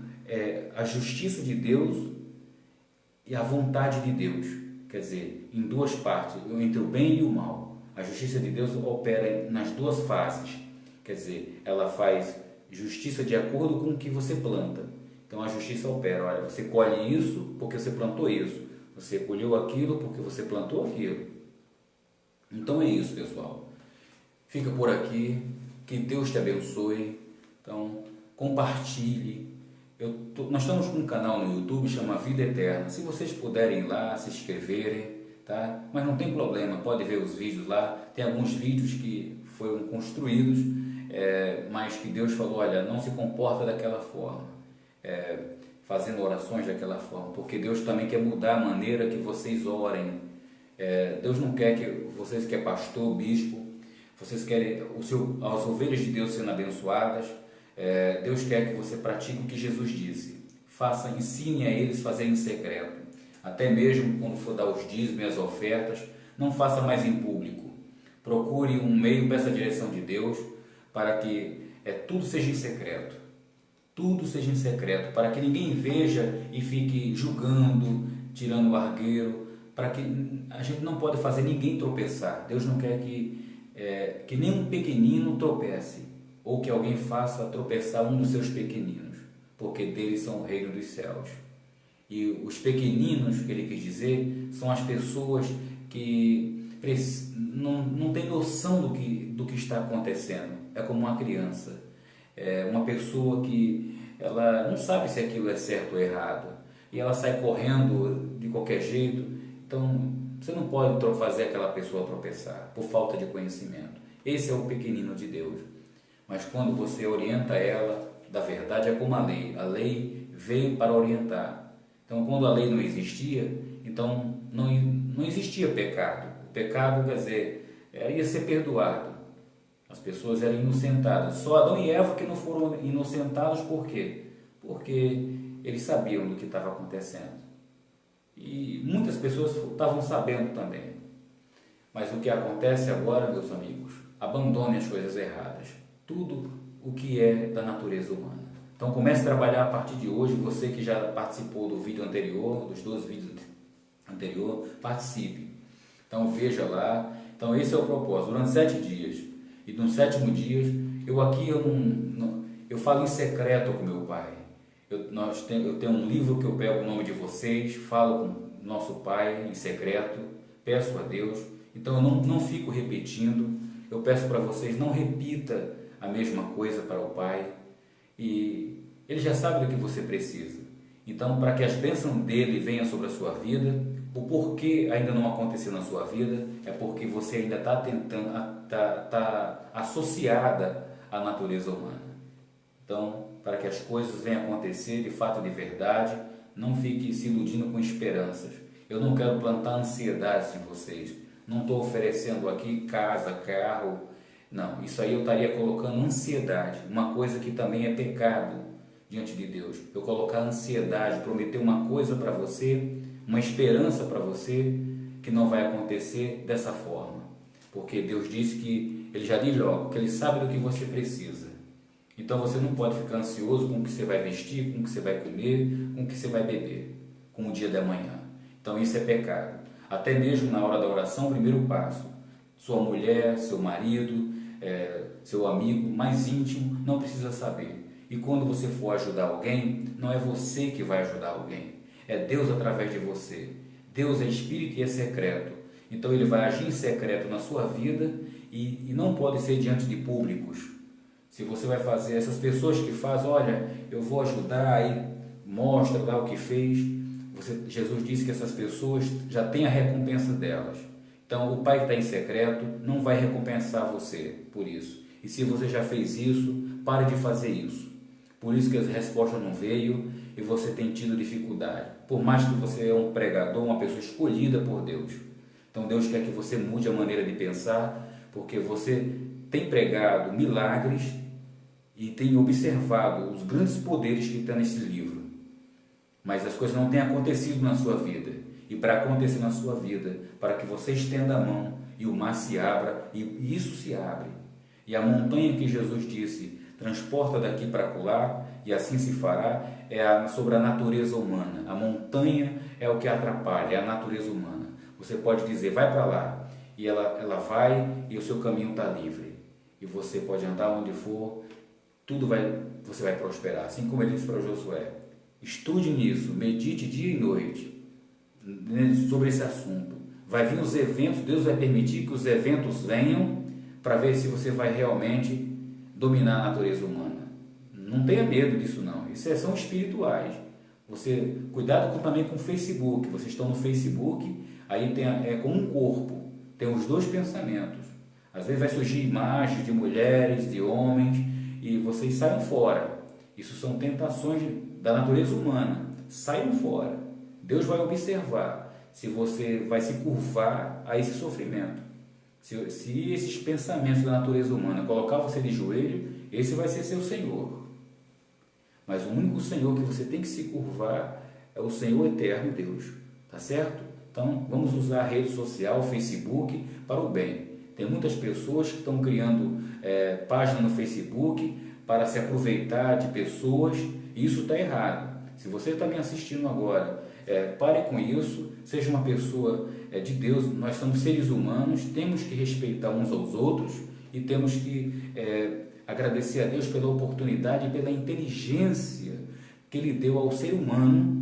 a justiça de Deus e a vontade de Deus. Quer dizer, em duas partes, entre o bem e o mal. A justiça de Deus opera nas duas faces. Quer dizer, ela faz justiça de acordo com o que você planta. Então a justiça opera, olha, você colhe isso porque você plantou isso. Você colheu aquilo porque você plantou aquilo. Então é isso, pessoal. Fica por aqui. Que Deus te abençoe. Então, compartilhe. Nós estamos com um canal no YouTube, chama Vida Eterna. Se vocês puderem ir lá, se inscreverem, tá? Mas não tem problema, pode ver os vídeos lá. Tem alguns vídeos que foram construídos, mas que Deus falou, olha, não se comporta daquela forma, fazendo orações daquela forma, porque Deus também quer mudar a maneira que vocês orem. Deus não quer que vocês que é pastor, bispo, vocês querem as ovelhas de Deus sendo abençoadas. Deus quer que você pratique o que Jesus disse. Ensine a eles a fazer em secreto. Até mesmo quando for dar os dízimos e as ofertas, não faça mais em público. Procure um meio, peça a direção de Deus para que tudo seja em secreto. Tudo seja em secreto, para que ninguém veja e fique julgando, tirando o argueiro, para que a gente não pode fazer ninguém tropeçar. Deus não quer que nenhum pequenino tropece, ou que alguém faça tropeçar um dos seus pequeninos, porque deles são o reino dos céus. E os pequeninos, que ele quis dizer, são as pessoas que não têm noção do que está acontecendo. É como uma criança, uma pessoa que ela não sabe se aquilo é certo ou errado, e ela sai correndo de qualquer jeito. Então, você não pode fazer aquela pessoa tropeçar por falta de conhecimento. Esse é o pequenino de Deus. Mas quando você orienta ela, da verdade é como a lei veio para orientar. Então, quando a lei não existia, então não existia pecado. O pecado, quer dizer, ia ser perdoado. As pessoas eram inocentadas. Só Adão e Eva que não foram inocentados, por quê? Porque eles sabiam do que estava acontecendo. E muitas pessoas estavam sabendo também. Mas o que acontece agora, meus amigos, abandone as coisas erradas. Tudo o que é da natureza humana. Então comece a trabalhar a partir de hoje. Você que já participou do vídeo anterior, dos 12 vídeos anteriores, participe. Então veja lá. Então esse é o propósito, durante 7 dias. E no 7º dia, eu falo em secreto com meu Pai. Eu tenho um livro que eu pego o nome de vocês, falo com nosso Pai em secreto, peço a Deus. Então eu não fico repetindo. Eu peço para vocês, não repita a mesma coisa para o Pai, e Ele já sabe do que você precisa. Então, para que as bênçãos dele venham sobre a sua vida, o porquê ainda não aconteceu na sua vida é porque você ainda está tentando, está associada à natureza humana. Então, para que as coisas venham a acontecer de fato, de verdade, não fique se iludindo com esperanças. Eu não quero plantar ansiedades em vocês. Não estou oferecendo aqui casa, carro. Não, isso aí eu estaria colocando ansiedade, uma coisa que também é pecado diante de Deus. Eu colocar ansiedade, prometer uma coisa para você, uma esperança para você, que não vai acontecer dessa forma. Porque Deus disse que, Ele já diz logo, que Ele sabe do que você precisa. Então você não pode ficar ansioso com o que você vai vestir, com o que você vai comer, com o que você vai beber, com o dia da manhã. Então isso é pecado. Até mesmo na hora da oração, o primeiro passo, sua mulher, seu marido, seu amigo mais íntimo não precisa saber. E quando você for ajudar alguém, não é você que vai ajudar alguém, é Deus através de você. Deus é espírito e é secreto. Então Ele vai agir em secreto na sua vida e não pode ser diante de públicos. Se você vai fazer, essas pessoas que fazem, olha, eu vou ajudar, aí mostra lá o que fez. Jesus disse que essas pessoas já têm a recompensa delas. Então, o Pai que está em secreto não vai recompensar você por isso. E se você já fez isso, pare de fazer isso. Por isso que a resposta não veio e você tem tido dificuldade. Por mais que você é um pregador, uma pessoa escolhida por Deus. Então, Deus quer que você mude a maneira de pensar, porque você tem pregado milagres e tem observado os grandes poderes que estão nesse livro. mas as coisas não têm acontecido na sua vida. E para acontecer na sua vida, para que você estenda a mão e o mar se abra, e isso se abre. E a montanha que Jesus disse, transporta daqui para acolá, e assim se fará, sobre a natureza humana. A montanha é o que atrapalha, é a natureza humana. Você pode dizer, vai para lá, e ela vai, e o seu caminho está livre. E você pode andar onde for, você vai prosperar. Assim como ele disse para Josué, estude nisso, medite dia e noite sobre esse assunto. Vai vir os eventos, Deus vai permitir que os eventos venham para ver se você vai realmente dominar a natureza humana. Não tenha medo disso não, isso são espirituais. Você, cuidado também com o Facebook, vocês estão no Facebook, aí é como um corpo, tem os dois pensamentos. Às vezes vai surgir imagens de mulheres, de homens, e vocês saem fora. Isso são tentações da natureza humana, saiam fora. Deus vai observar se você vai se curvar a esse sofrimento. Se esses pensamentos da natureza humana colocar você de joelho, esse vai ser seu Senhor. Mas o único Senhor que você tem que se curvar é o Senhor eterno, Deus. Tá certo? Então, vamos usar a rede social, o Facebook, para o bem. Tem muitas pessoas que estão criando página no Facebook para se aproveitar de pessoas, e isso está errado. Se você está me assistindo agora, pare com isso, seja uma pessoa de Deus. Nós somos seres humanos, temos que respeitar uns aos outros e temos que agradecer a Deus pela oportunidade e pela inteligência que Ele deu ao ser humano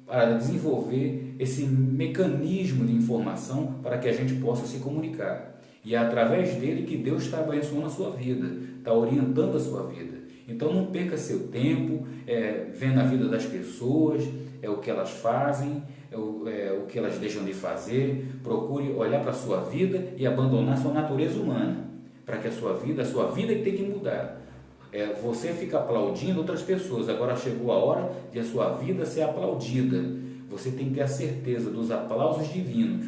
para desenvolver esse mecanismo de informação para que a gente possa se comunicar. E é através dele que Deus está abençoando a sua vida, está orientando a sua vida. Então não perca seu tempo vendo a vida das pessoas, o que elas fazem, o que elas deixam de fazer. Procure olhar para a sua vida e abandonar a sua natureza humana, para que a sua vida tem que mudar. Você fica aplaudindo outras pessoas, agora chegou a hora de a sua vida ser aplaudida. Você tem que ter a certeza dos aplausos divinos,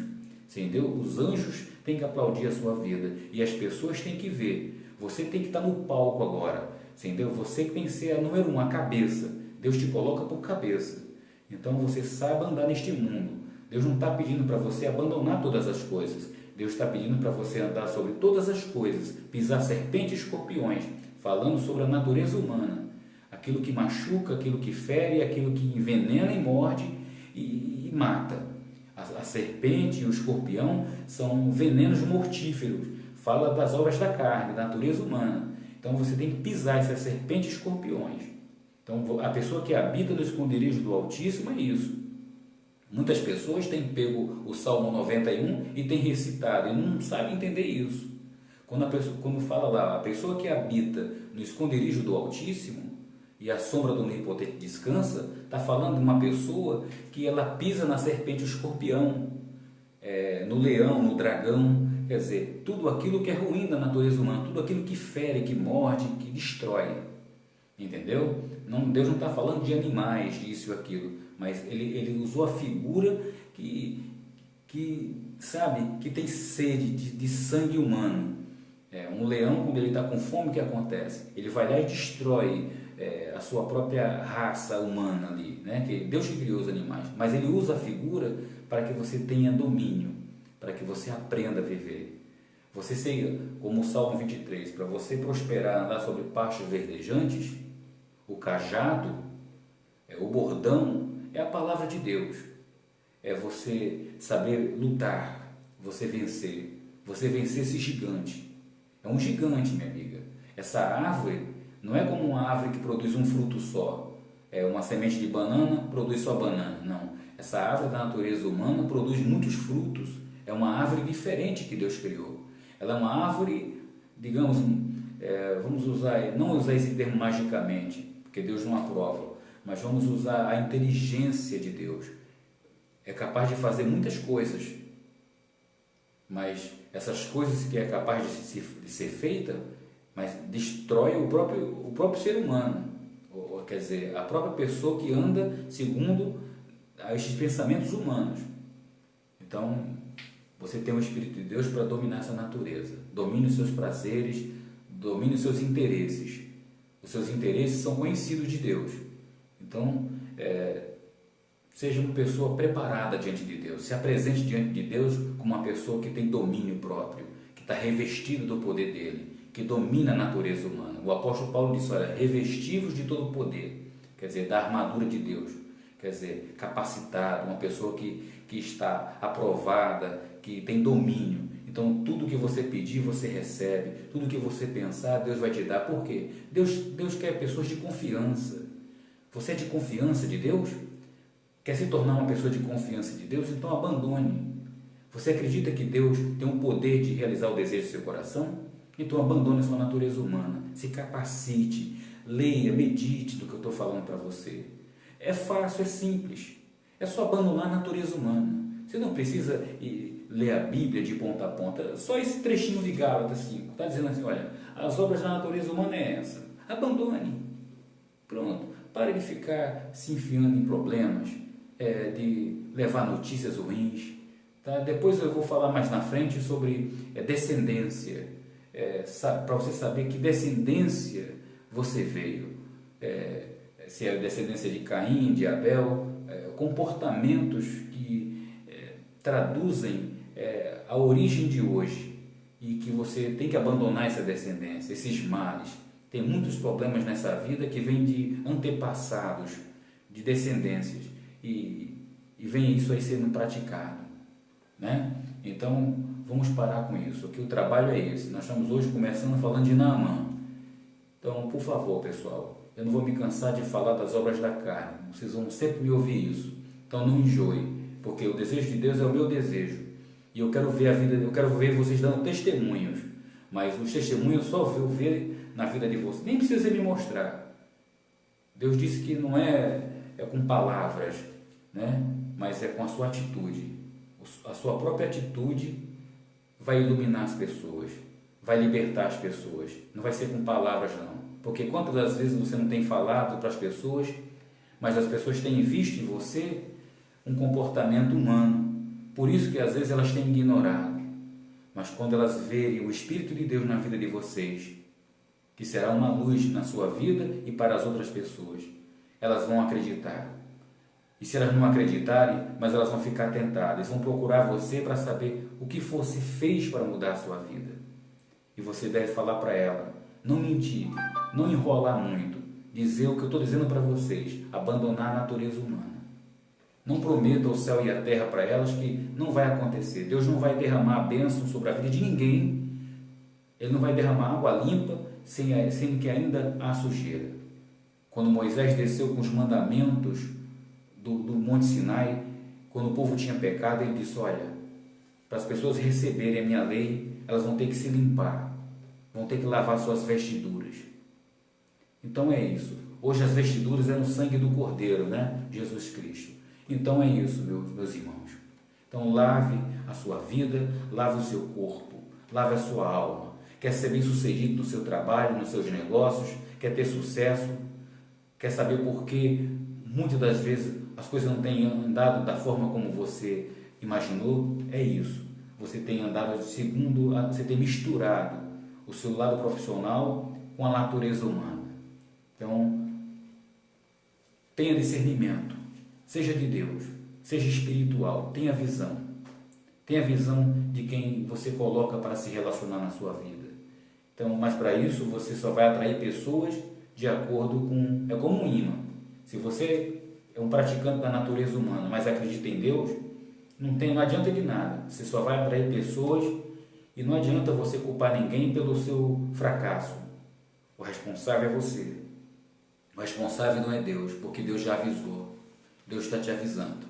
entendeu? Os anjos têm que aplaudir a sua vida e as pessoas têm que ver. Você tem que estar no palco agora, entendeu? Você que tem que ser a número 1, a cabeça. Deus te coloca por cabeça. Então você sabe andar neste mundo. Deus não está pedindo para você abandonar todas as coisas. Deus está pedindo para você andar sobre todas as coisas, pisar serpentes e escorpiões, falando sobre a natureza humana, aquilo que machuca, aquilo que fere, aquilo que envenena e morde e mata. A serpente e o escorpião são venenos mortíferos, fala das obras da carne, da natureza humana. Então você tem que pisar essas serpentes e escorpiões. Então a pessoa que habita no esconderijo do Altíssimo é isso. Muitas pessoas têm pego o Salmo 91 e têm recitado e não sabem entender isso. Quando fala lá, a pessoa que habita no esconderijo do Altíssimo e a sombra do Onipotente descansa, está falando de uma pessoa que ela pisa na serpente, o escorpião, no leão, no dragão, quer dizer, tudo aquilo que é ruim da natureza humana, tudo aquilo que fere, que morde, que destrói. Entendeu? Deus não está falando de animais, disso e aquilo, mas ele usou a figura que tem sede de sangue humano. Um leão, quando ele está com fome, o que acontece? Ele vai lá e destrói a sua própria raça humana ali, né? Que Deus que criou os animais, mas ele usa a figura para que você tenha domínio, para que você aprenda a viver. Você seja como o Salmo 23, para você prosperar, andar sobre pastos verdejantes, o cajado, o bordão, é a palavra de Deus. É você saber lutar, você vencer esse gigante. É um gigante, minha amiga. Essa árvore não é como uma árvore que produz um fruto só. Uma semente de banana produz só banana. Não. Essa árvore da natureza humana produz muitos frutos. É uma árvore diferente que Deus criou. Ela é uma árvore, digamos, não usar esse termo magicamente, porque Deus não aprova, mas vamos usar a inteligência de Deus. É capaz de fazer muitas coisas, mas essas coisas que é capaz de ser feita, mas destrói o próprio ser humano, quer dizer, a própria pessoa que anda segundo esses pensamentos humanos. Então, você tem o Espírito de Deus para dominar essa natureza. Domine os seus prazeres, domine os seus interesses. Os seus interesses são conhecidos de Deus. Então, Seja uma pessoa preparada diante de Deus. Se apresente diante de Deus como uma pessoa que tem domínio próprio, que está revestido do poder dele, que domina a natureza humana. O apóstolo Paulo disse, olha, revestivos de todo o poder, quer dizer, da armadura de Deus, quer dizer, capacitado, uma pessoa que está aprovada, que tem domínio. Então, tudo que você pedir, você recebe, tudo que você pensar, Deus vai te dar. Por quê? Deus quer pessoas de confiança. Você é de confiança de Deus? Quer se tornar uma pessoa de confiança de Deus? Então abandone. Você acredita que Deus tem o poder de realizar o desejo do seu coração? Então abandone a sua natureza humana, se capacite, leia, medite do que eu estou falando para você. É fácil, é simples, é só abandonar a natureza humana. Você não precisa ler a Bíblia de ponta a ponta, só esse trechinho de Gálatas 5, está dizendo assim, olha, as obras da natureza humana é essa, abandone, pronto, pare de ficar se enfiando em problemas, de levar notícias ruins, tá? Depois eu vou falar mais na frente sobre descendência, para você saber que descendência você veio, se é descendência de Caim, de Abel, comportamentos que traduzem a origem de hoje e que você tem que abandonar essa descendência, esses males. Tem muitos problemas nessa vida que vêm de antepassados, de descendências e vem isso aí sendo praticado, né? Então vamos parar com isso, que o trabalho é esse. Nós estamos hoje começando falando de Naamã. Então, por favor, pessoal, eu não vou me cansar de falar das obras da carne, vocês vão sempre me ouvir isso. Então não enjoe, porque o desejo de Deus é o meu desejo e eu quero ver a vida, eu quero ver vocês dando testemunhos, mas os testemunhos só vou ver na vida de vocês, nem precisa me mostrar. Deus disse que não é com palavras, né? Mas é com a sua atitude. A sua própria atitude vai iluminar as pessoas, vai libertar as pessoas. Não vai ser com palavras, não. Porque quantas das vezes você não tem falado para as pessoas, mas as pessoas têm visto em você um comportamento humano. Por isso que às vezes elas têm ignorado. Mas quando elas verem o Espírito de Deus na vida de vocês, que será uma luz na sua vida e para as outras pessoas, elas vão acreditar. E se elas não acreditarem, mas elas vão ficar tentadas, vão procurar você para saber o que você fez para mudar a sua vida. E você deve falar para ela, não mentir, não enrolar muito, dizer o que eu estou dizendo para vocês, abandonar a natureza humana. Não prometa o céu e a terra para elas que não vai acontecer. Deus não vai derramar a bênção sobre a vida de ninguém. Ele não vai derramar água limpa sem que ainda há sujeira. Quando Moisés desceu com os mandamentos do Monte Sinai, quando o povo tinha pecado, ele disse, olha, para as pessoas receberem a minha lei, elas vão ter que se limpar, vão ter que lavar suas vestiduras. Então é isso. Hoje as vestiduras é no sangue do Cordeiro, né? Jesus Cristo. Então é isso, meus irmãos. Então lave a sua vida, lave o seu corpo, lave a sua alma. Quer ser bem sucedido no seu trabalho, nos seus negócios, quer ter sucesso, quer saber por que muitas das vezes as coisas não têm andado da forma como você imaginou? É isso. Você tem andado segundo, você tem misturado o seu lado profissional com a natureza humana. Então, tenha discernimento, seja de Deus, seja espiritual, tenha visão. Tenha visão de quem você coloca para se relacionar na sua vida. Então, mas para isso você só vai atrair pessoas de acordo com... É como um imã. Se você é um praticante da natureza humana, mas acredita em Deus, não adianta de nada. Você só vai atrair pessoas e não adianta você culpar ninguém pelo seu fracasso. O responsável é você. O responsável não é Deus, porque Deus já avisou. Deus está te avisando.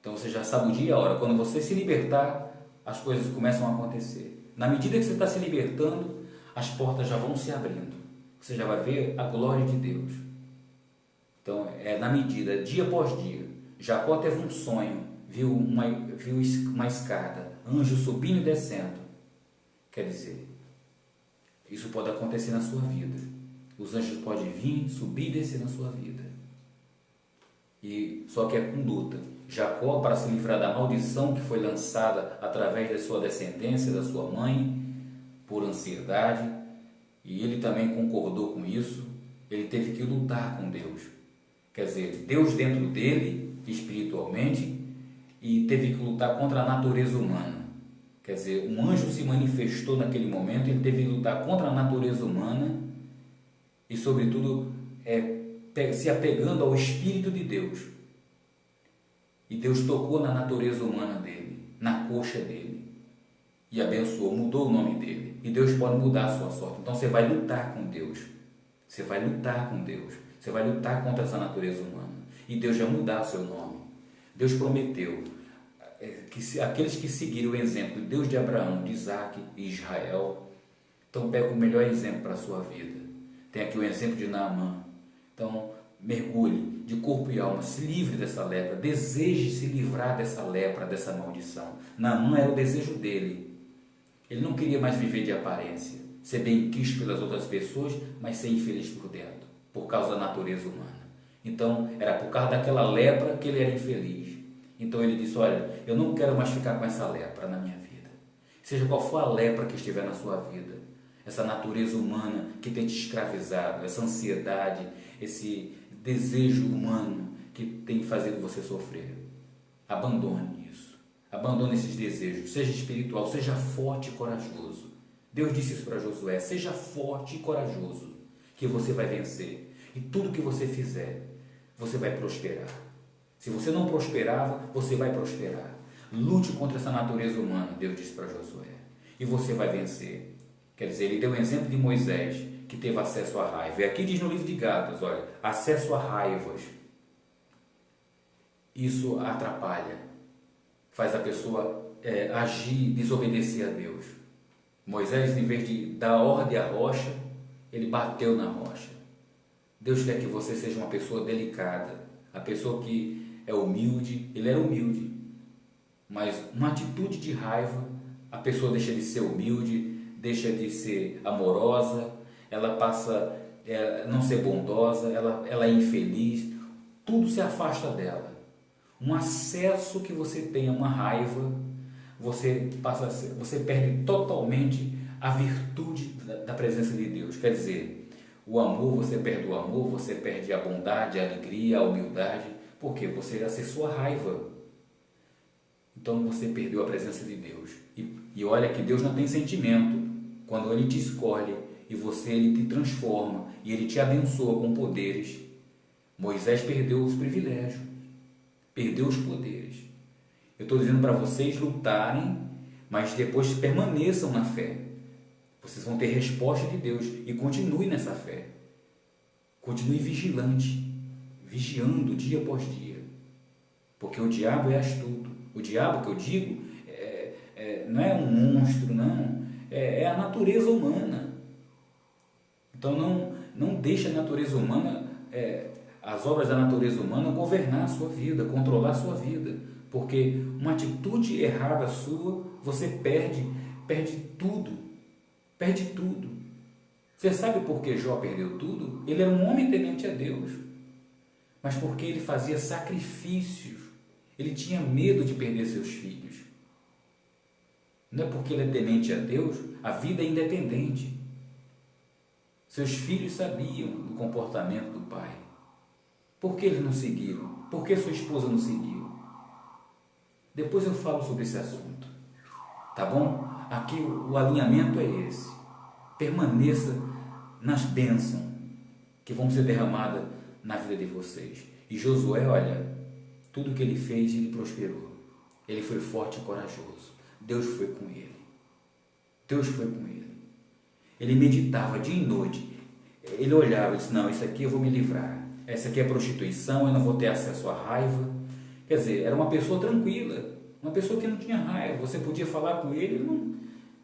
Então você já sabe o dia e a hora. Quando você se libertar, as coisas começam a acontecer. Na medida que você está se libertando, as portas já vão se abrindo. Você já vai ver a glória de Deus. Então, é na medida, dia após dia. Jacó teve um sonho, viu uma escada, anjo subindo e descendo. Quer dizer, isso pode acontecer na sua vida. Os anjos podem vir, subir e descer na sua vida. Só que é conduta. Jacó, para se livrar da maldição que foi lançada através da sua descendência, da sua mãe, por ansiedade, e ele também concordou com isso, ele teve que lutar com Deus. Quer dizer, Deus dentro dele, espiritualmente, espiritualmente e teve que lutar contra a natureza humana. Quer dizer, um anjo se manifestou naquele momento, ele teve que lutar contra a natureza humana e, sobretudo, se apegando ao Espírito de Deus. E Deus tocou na natureza humana dele, na coxa dele, e abençoou, mudou o nome dele. E Deus pode mudar a sua sorte. Então você vai lutar com Deus. Você vai lutar com Deus. Você vai lutar contra essa natureza humana. E Deus vai mudar o seu nome. Deus prometeu que aqueles que seguirem o exemplo de Deus de Abraão, de Isaac e Israel, então pega o melhor exemplo para a sua vida. Tem aqui o exemplo de Naamã. Então mergulhe de corpo e alma, se livre dessa lepra, deseje se livrar dessa lepra, dessa maldição. Naamã era o desejo dele. Ele não queria mais viver de aparência, ser bem quisto pelas outras pessoas, mas ser infeliz por dentro, por causa da natureza humana. Então era por causa daquela lepra que ele era infeliz. Então ele disse: olha, eu não quero mais ficar com essa lepra na minha vida. Seja qual for a lepra que estiver na sua vida, essa natureza humana que tem te escravizado, essa ansiedade, esse desejo humano que tem fazido você sofrer, abandone isso, abandone esses desejos, seja espiritual, seja forte e corajoso. Deus disse isso para Josué: seja forte e corajoso, que você vai vencer, e tudo que você fizer, você vai prosperar. Se você não prosperava, você vai prosperar. Lute contra essa natureza humana, Deus disse para Josué, e você vai vencer. Quer dizer, ele deu o exemplo de Moisés, que teve acesso à raiva. E aqui diz no livro de Gálatas, olha, acesso a raivas. Isso atrapalha, faz a pessoa agir, desobedecer a Deus. Moisés, em vez de dar ordem à rocha, ele bateu na rocha. Deus quer que você seja uma pessoa delicada, a pessoa que é humilde. Ele era humilde, mas uma atitude de raiva, a pessoa deixa de ser humilde, deixa de ser amorosa, ela passa a não ser bondosa, ela é infeliz, tudo se afasta dela. Um acesso que você tem a uma raiva, você perde totalmente a virtude da presença de Deus. Quer dizer, o amor, você perde o amor, você perde a bondade, a alegria, a humildade, porque você acessou a raiva. Então você perdeu a presença de Deus. E olha que Deus não tem sentimento. Quando Ele te escolhe e Ele te transforma e Ele te abençoa com poderes. Moisés perdeu os privilégios, perdeu os poderes. Eu estou dizendo para vocês lutarem, mas depois permaneçam na fé. Vocês vão ter resposta de Deus e continue nessa fé. Continue vigilante, vigiando dia após dia, porque o diabo é astuto. O diabo, que eu digo, não é um monstro, não, é a natureza humana. Então não deixe a natureza humana, as obras da natureza humana governar a sua vida, controlar a sua vida, porque uma atitude errada sua, você perde tudo. Perde tudo. Você sabe por que Jó perdeu tudo? Ele era um homem temente a Deus, mas porque ele fazia sacrifícios. Ele tinha medo de perder seus filhos. Não é porque ele é temente a Deus, a vida é independente. Seus filhos sabiam do comportamento do pai. Por que eles não seguiram? Por que sua esposa não seguiu? Depois eu falo sobre esse assunto. Tá bom? Aqui o alinhamento é esse. Permaneça nas bênçãos que vão ser derramadas na vida de vocês. E Josué, olha, tudo que ele fez, ele prosperou. Ele foi forte e corajoso. Deus foi com ele. Deus foi com ele. Ele meditava dia e noite. Ele olhava e disse: não, isso aqui eu vou me livrar. Essa aqui é prostituição, eu não vou ter acesso à raiva. Quer dizer, era uma pessoa tranquila. Uma pessoa que não tinha raiva. Você podia falar com ele, ele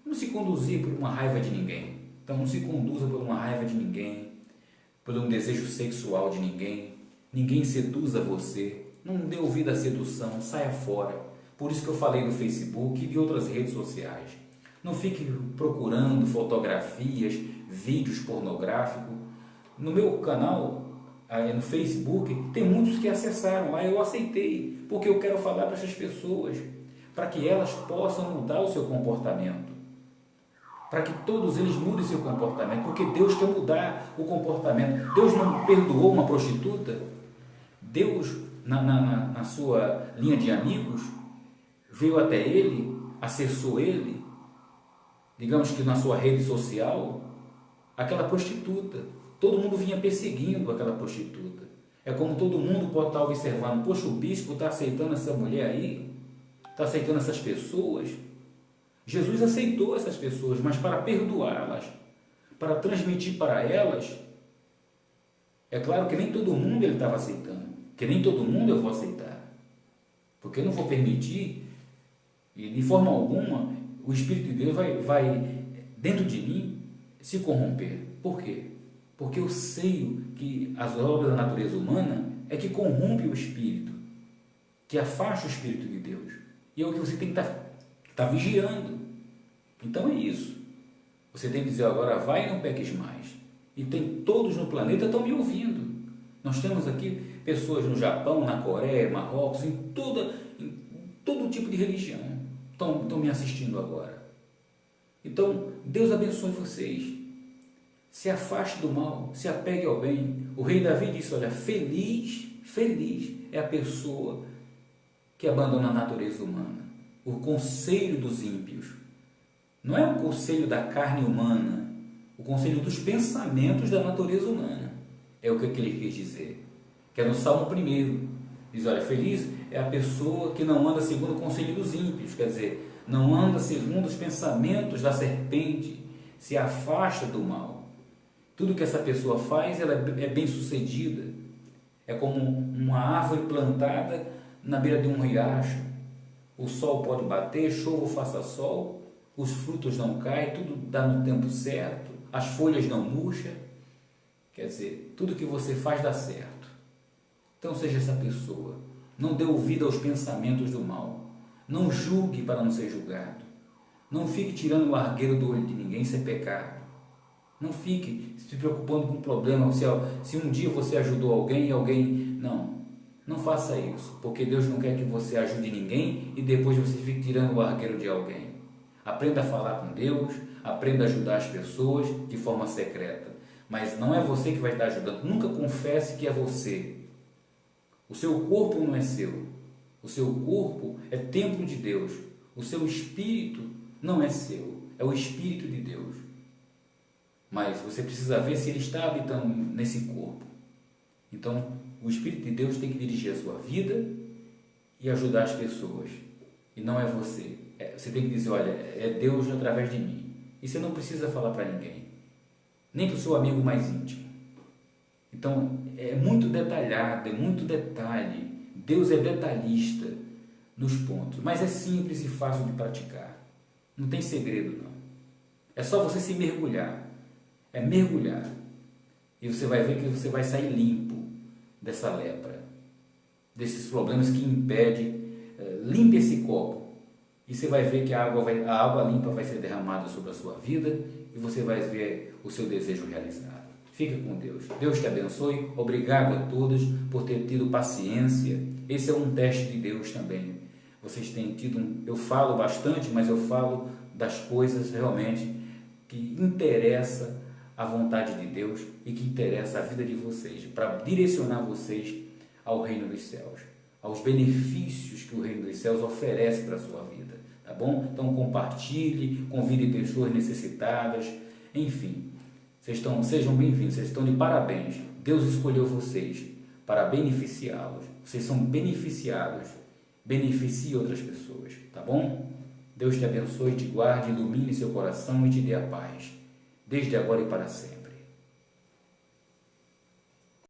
não se conduzia por uma raiva de ninguém. Então não se conduza por uma raiva de ninguém, por um desejo sexual de ninguém. Ninguém seduza você. Não dê ouvido à sedução, saia fora. Por isso que eu falei do Facebook e de outras redes sociais. Não fique procurando fotografias, vídeos pornográficos. No meu canal, no Facebook, tem muitos que acessaram. Aí eu aceitei, porque eu quero falar para essas pessoas, para que elas possam mudar o seu comportamento, para que todos eles mudem seu comportamento, porque Deus quer mudar o comportamento. Deus não perdoou uma prostituta, Deus na sua linha de amigos, veio até ele, acessou ele, digamos que na sua rede social, aquela prostituta. Todo mundo vinha perseguindo aquela prostituta. É como todo mundo pode estar observando, poxa, o bispo está aceitando essa mulher aí, está aceitando essas pessoas. Jesus aceitou essas pessoas, mas para perdoá-las, para transmitir para elas, é claro que nem todo mundo ele estava aceitando, que nem todo mundo eu vou aceitar, porque eu não vou permitir, e de forma alguma, o Espírito de Deus vai dentro de mim se corromper. Por quê? Porque eu sei que as obras da natureza humana é que corrompe o Espírito, que afasta o Espírito de Deus, e é o que você tem que estar vigiando. Então é isso. Você tem que dizer agora, vai e não peques mais. E tem todos no planeta estão me ouvindo. Nós temos aqui pessoas no Japão, na Coreia, Marrocos, em todo tipo de religião estão me assistindo agora. Então, Deus abençoe vocês. Se afaste do mal, se apegue ao bem. O rei Davi disse, olha, feliz é a pessoa que abandona a natureza humana, o conselho dos ímpios. Não é o conselho da carne humana, o conselho dos pensamentos da natureza humana. É o que ele quis dizer. Que é no Salmo 1. Diz, olha, feliz é a pessoa que não anda segundo o conselho dos ímpios. Quer dizer, não anda segundo os pensamentos da serpente, se afasta do mal. Tudo que essa pessoa faz, ela é bem sucedida. É como uma árvore plantada na beira de um riacho. O sol pode bater, chova ou faça sol, os frutos não caem, tudo dá no tempo certo, as folhas não murcham. Quer dizer, tudo que você faz dá certo. Então seja essa pessoa. Não dê ouvido aos pensamentos do mal. Não julgue para não ser julgado. Não fique tirando o argueiro do olho de ninguém, isso é pecado. Não fique se preocupando com o problema, se um dia você ajudou alguém e alguém... Não faça isso, porque Deus não quer que você ajude ninguém e depois você fique tirando o argueiro de alguém. Aprenda a falar com Deus, aprenda a ajudar as pessoas de forma secreta. Mas não é você que vai estar ajudando. Nunca confesse que é você. O seu corpo não é seu. O seu corpo é templo de Deus. O seu espírito não é seu. É o Espírito de Deus. Mas você precisa ver se ele está habitando nesse corpo. Então, o Espírito de Deus tem que dirigir a sua vida e ajudar as pessoas. E não é você. Você tem que dizer, olha, é Deus através de mim. E você não precisa falar para ninguém. Nem para o seu amigo mais íntimo. Então, é muito detalhado, é muito detalhe. Deus é detalhista nos pontos. Mas é simples e fácil de praticar. Não tem segredo, não. É só você se mergulhar. É mergulhar. E você vai ver que você vai sair limpo dessa lepra, desses problemas que impedem. Limpe esse copo e você vai ver que a água limpa vai ser derramada sobre a sua vida e você vai ver o seu desejo realizado. Fica com Deus. Deus te abençoe. Obrigado a todos por ter tido paciência. Esse é um teste de Deus também. Vocês têm tido, eu falo bastante, mas eu falo das coisas realmente que interessa a vontade de Deus e que interessa a vida de vocês, para direcionar vocês ao reino dos céus, aos benefícios que o reino dos céus oferece para a sua vida, tá bom? Então compartilhe, convide pessoas necessitadas, enfim, sejam bem-vindos, vocês estão de parabéns, Deus escolheu vocês para beneficiá-los, vocês são beneficiados, beneficie outras pessoas, tá bom? Deus te abençoe, te guarde, ilumine seu coração e te dê a paz, desde agora e para sempre.